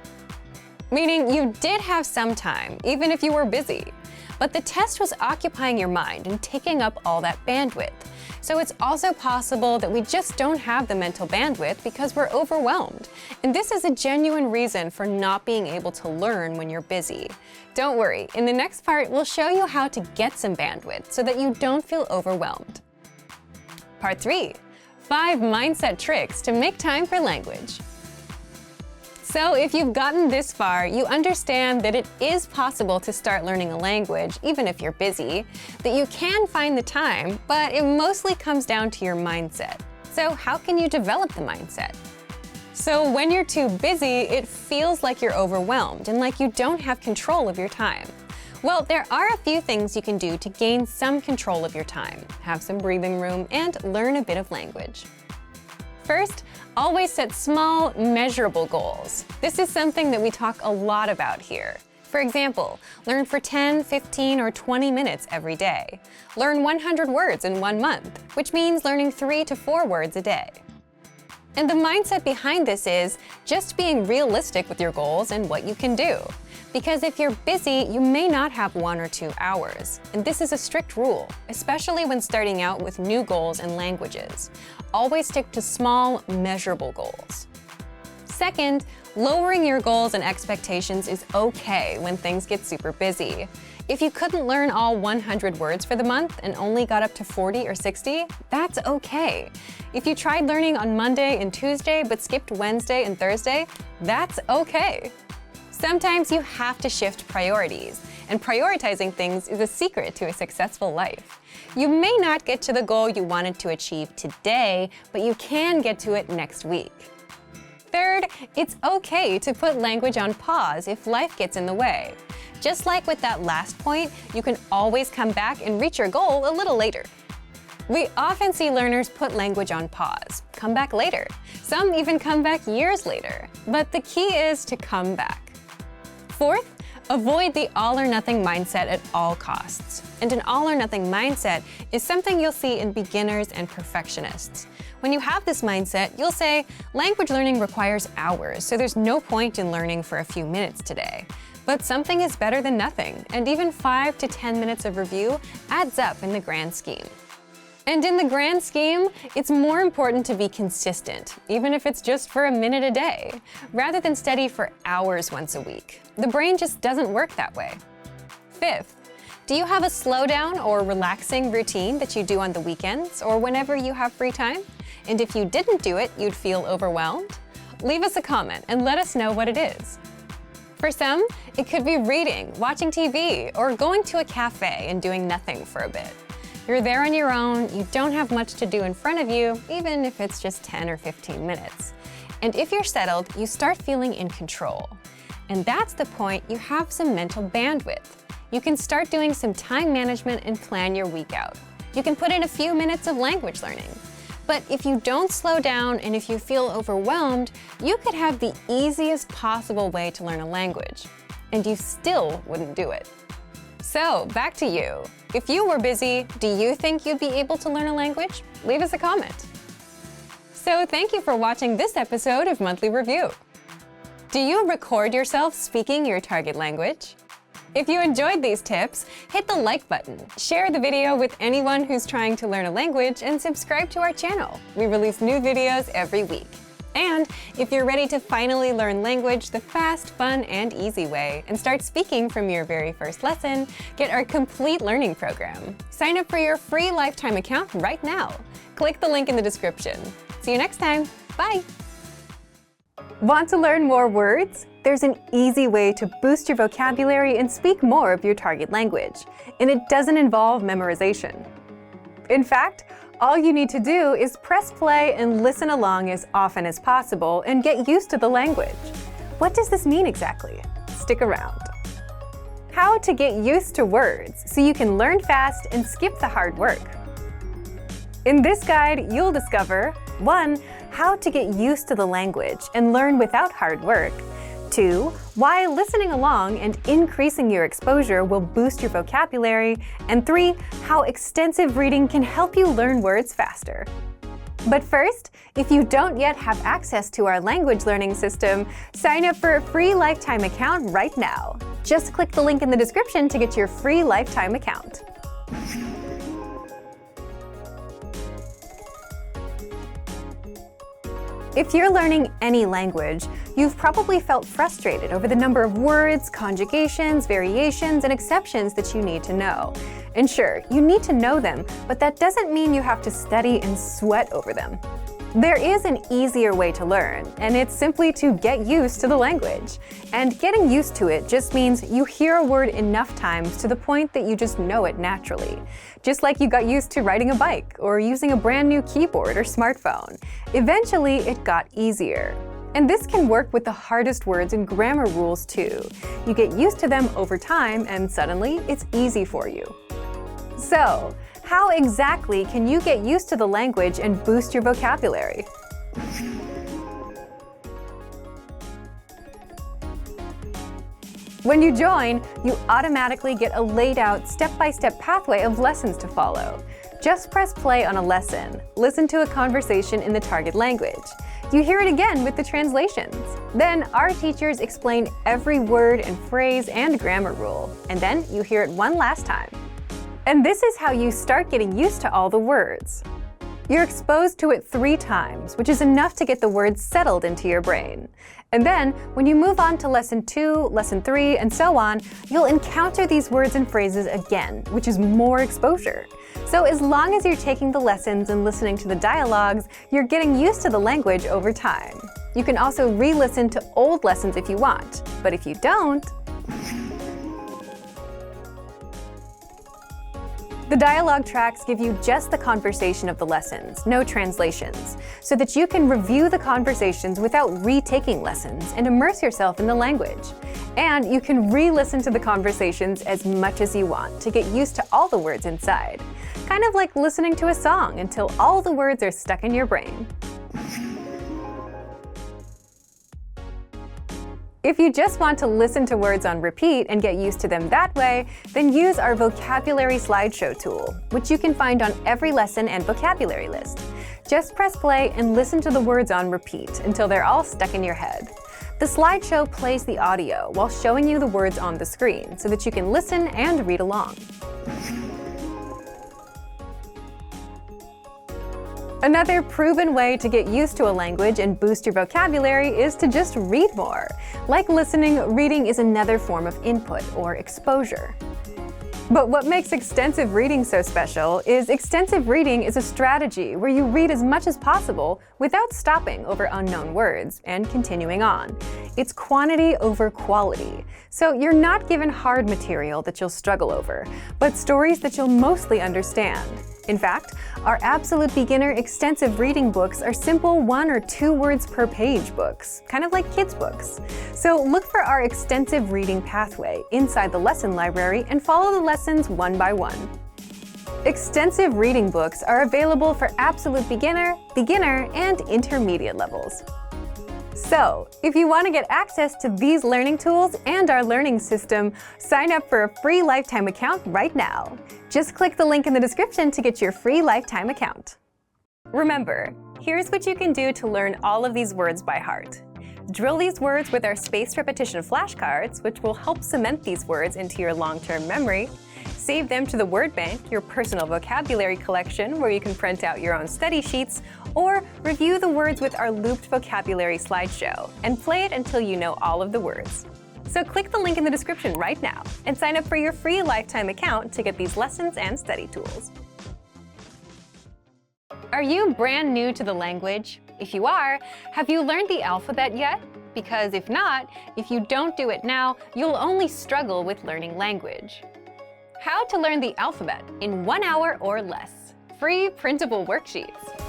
Meaning you did have some time, even if you were busy. But the test was occupying your mind and taking up all that bandwidth. So it's also possible that we just don't have the mental bandwidth because we're overwhelmed. And this is a genuine reason for not being able to learn when you're busy. Don't worry, in the next part, we'll show you how to get some bandwidth so that you don't feel overwhelmed. Part 3. 5 mindset tricks to make time for language. So if you've gotten this far, you understand that it is possible to start learning a language, even if you're busy, that you can find the time, but it mostly comes down to your mindset. So how can you develop the mindset? So when you're too busy, it feels like you're overwhelmed and like you don't have control of your time. Well, there are a few things you can do to gain some control of your time, have some breathing room, and learn a bit of language. First, always set small, measurable goals. This is something that we talk a lot about here. For example, learn for 10, 15, or 20 minutes every day. Learn 100 words in 1 month, which means learning 3 to 4 words a day. And the mindset behind this is just being realistic with your goals and what you can do. Because if you're busy, you may not have 1 or 2 hours. And this is a strict rule, especially when starting out with new goals and languages. Always stick to small, measurable goals. Second, lowering your goals and expectations is okay when things get super busy. If you couldn't learn all 100 words for the month and only got up to 40 or 60, that's okay. If you tried learning on Monday and Tuesday but skipped Wednesday and Thursday, that's okay. Sometimes you have to shift priorities, and prioritizing things is a secret to a successful life. You may not get to the goal you wanted to achieve today, but you can get to it next week. Third, it's okay to put language on pause if life gets in the way. Just like with that last point, you can always come back and reach your goal a little later. We often see learners put language on pause, come back later. Some even come back years later. But the key is to come back. Fourth, avoid the all-or-nothing mindset at all costs. And an all-or-nothing mindset is something you'll see in beginners and perfectionists. When you have this mindset, you'll say, language learning requires hours, so there's no point in learning for a few minutes today. But something is better than nothing, and even 5 to 10 minutes of review adds up in the grand scheme. And in the grand scheme, it's more important to be consistent, even if it's just for a minute a day, rather than study for hours once a week. The brain just doesn't work that way. Fifth, do you have a slowdown or relaxing routine that you do on the weekends or whenever you have free time? And if you didn't do it, you'd feel overwhelmed? Leave us a comment and let us know what it is. For some, it could be reading, watching TV, or going to a cafe and doing nothing for a bit. You're there on your own, you don't have much to do in front of you, even if it's just 10 or 15 minutes. And if you're settled, you start feeling in control. And that's the point you have some mental bandwidth. you can start doing some time management and plan your week out. You can put in a few minutes of language learning. But if you don't slow down and if you feel overwhelmed, you could have the easiest possible way to learn a language, and you still wouldn't do it. So, back to you. If you were busy, do you think you'd be able to learn a language? Leave us a comment. So, thank you for watching this episode of Monthly Review. Do you record yourself speaking your target language? If you enjoyed these tips, hit the like button, share the video with anyone who's trying to learn a language, and subscribe to our channel. We release new videos every week. And if you're ready to finally learn language the fast, fun, and easy way and start speaking from your very first lesson, get our complete learning program. Sign up for your free lifetime account right now. Click the link in the description. See you next time. Bye! Want to learn more words? There's an easy way to boost your vocabulary and speak more of your target language, and it doesn't involve memorization. In fact, all you need to do is press play and listen along as often as possible and get used to the language. What does this mean exactly? Stick around. How to get used to words so you can learn fast and skip the hard work. In this guide, you'll discover 1. How to get used to the language and learn without hard work. 2. Why listening along and increasing your exposure will boost your vocabulary. And 3. How extensive reading can help you learn words faster. But first, if you don't yet have access to our language learning system, sign up for a free lifetime account right now. Just click the link in the description to get your free lifetime account. If you're learning any language, you've probably felt frustrated over the number of words, conjugations, variations, and exceptions that you need to know. And sure, you need to know them, but that doesn't mean you have to study and sweat over them. There is an easier way to learn, and it's simply to get used to the language. And getting used to it just means you hear a word enough times to the point that you just know it naturally. Just like you got used to riding a bike or using a brand new keyboard or smartphone. Eventually, it got easier. And this can work with the hardest words and grammar rules too. You get used to them over time and suddenly it's easy for you. So, how exactly can you get used to the language and boost your vocabulary? When you join, you automatically get a laid-out step-by-step pathway of lessons to follow. Just press play on a lesson, listen to a conversation in the target language. You hear it again with the translations. Then our teachers explain every word and phrase and grammar rule, and then you hear it one last time. And this is how you start getting used to all the words. You're exposed to it 3 times, which is enough to get the words settled into your brain. And then, when you move on to lesson 2, lesson 3, and so on, you'll encounter these words and phrases again, which is more exposure. So as long as you're taking the lessons and listening to the dialogues, you're getting used to the language over time. You can also re-listen to old lessons if you want, but if you don't, the dialogue tracks give you just the conversation of the lessons, no translations, so that you can review the conversations without retaking lessons and immerse yourself in the language. And you can re-listen to the conversations as much as you want to get used to all the words inside. Kind of like listening to a song until all the words are stuck in your brain. If you just want to listen to words on repeat and get used to them that way, then use our vocabulary slideshow tool, which you can find on every lesson and vocabulary list. Just press play and listen to the words on repeat until they're all stuck in your head. The slideshow plays the audio while showing you the words on the screen so that you can listen and read along. Another proven way to get used to a language and boost your vocabulary is to just read more. Like listening, reading is another form of input or exposure. But what makes extensive reading so special is extensive reading is a strategy where you read as much as possible without stopping over unknown words and continuing on. It's quantity over quality. So you're not given hard material that you'll struggle over, but stories that you'll mostly understand. In fact, our Absolute Beginner extensive reading books are simple 1 or 2 words per page books, kind of like kids' books. So look for our extensive reading pathway inside the lesson library and follow the lessons one by one. Extensive reading books are available for Absolute Beginner, Beginner, and Intermediate levels. So, if you want to get access to these learning tools and our learning system, sign up for a free lifetime account right now. Just click the link in the description to get your free lifetime account. Remember, here's what you can do to learn all of these words by heart. Drill these words with our spaced repetition flashcards, which will help cement these words into your long-term memory. Save them to the word bank, your personal vocabulary collection, where you can print out your own study sheets, or review the words with our looped vocabulary slideshow, and play it until you know all of the words. So click the link in the description right now and sign up for your free lifetime account to get these lessons and study tools. Are you brand new to the language? If you are, have you learned the alphabet yet? Because if not, if you don't do it now, you'll only struggle with learning language. How to learn the alphabet in 1 hour or less. Free printable worksheets.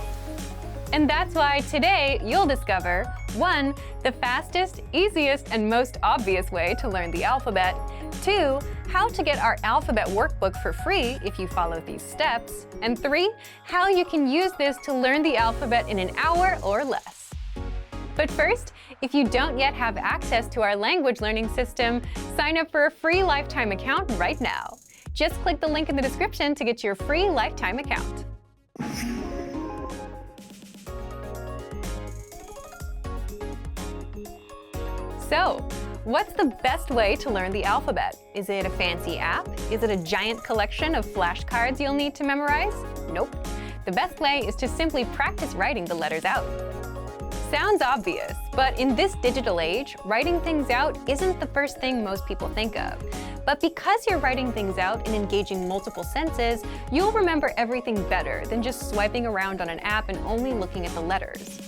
And that's why today you'll discover 1. The fastest, easiest, and most obvious way to learn the alphabet. 2. How to get our alphabet workbook for free if you follow these steps. And 3. How you can use this to learn the alphabet in 1 hour or less. But first, if you don't yet have access to our language learning system, sign up for a free lifetime account right now. Just click the link in the description to get your free lifetime account. So, what's the best way to learn the alphabet? Is it a fancy app? Is it a giant collection of flashcards you'll need to memorize? Nope. The best way is to simply practice writing the letters out. Sounds obvious, but in this digital age, writing things out isn't the first thing most people think of. But because you're writing things out and engaging multiple senses, you'll remember everything better than just swiping around on an app and only looking at the letters.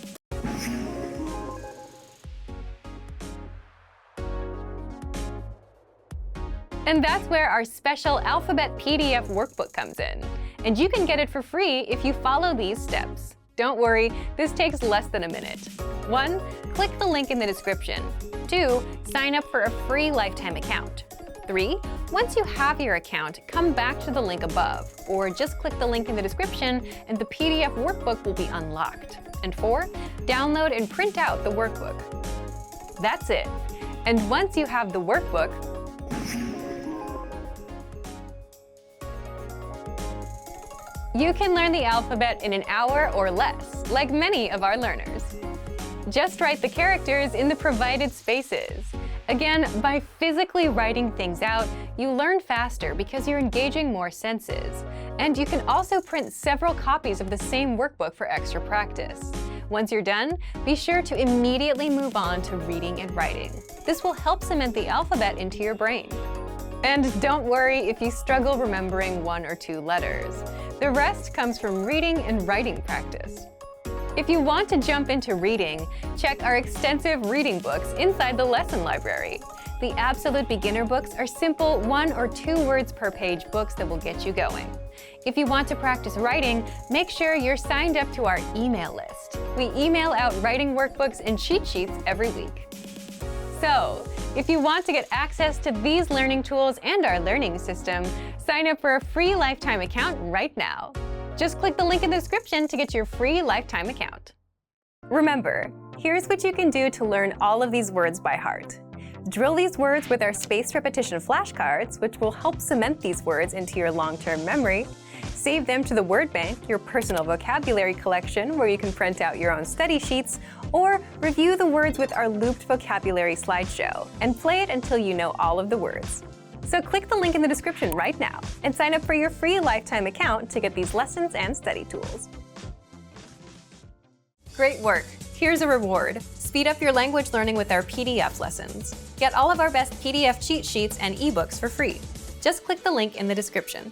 And that's where our special Alphabet PDF workbook comes in. And you can get it for free if you follow these steps. Don't worry, this takes less than a minute. 1. Click the link in the description. 2. Sign up for a free lifetime account. 3. Once you have your account, come back to the link above, or just click the link in the description and the PDF workbook will be unlocked. And 4. Download and print out the workbook. That's it. And once you have the workbook, you can learn the alphabet in 1 hour or less, like many of our learners. Just write the characters in the provided spaces. Again, by physically writing things out, you learn faster because you're engaging more senses. And you can also print several copies of the same workbook for extra practice. Once you're done, be sure to immediately move on to reading and writing. This will help cement the alphabet into your brain. And don't worry if you struggle remembering 1 or 2 letters. The rest comes from reading and writing practice. If you want to jump into reading, check our extensive reading books inside the lesson library. The Absolute Beginner books are simple 1 or 2 words per page books that will get you going. If you want to practice writing, make sure you're signed up to our email list. We email out writing workbooks and cheat sheets every week. So, if you want to get access to these learning tools and our learning system, sign up for a free lifetime account right now. Just click the link in the description to get your free lifetime account. Remember, here's what you can do to learn all of these words by heart. Drill these words with our spaced repetition flashcards, which will help cement these words into your long-term memory. Save them to the word bank, your personal vocabulary collection, where you can print out your own study sheets, or review the words with our looped vocabulary slideshow, and play it until you know all of the words. So click the link in the description right now and sign up for your free lifetime account to get these lessons and study tools. Great work! Here's a reward. Speed up your language learning with our PDF lessons. Get all of our best PDF cheat sheets and ebooks for free. Just click the link in the description.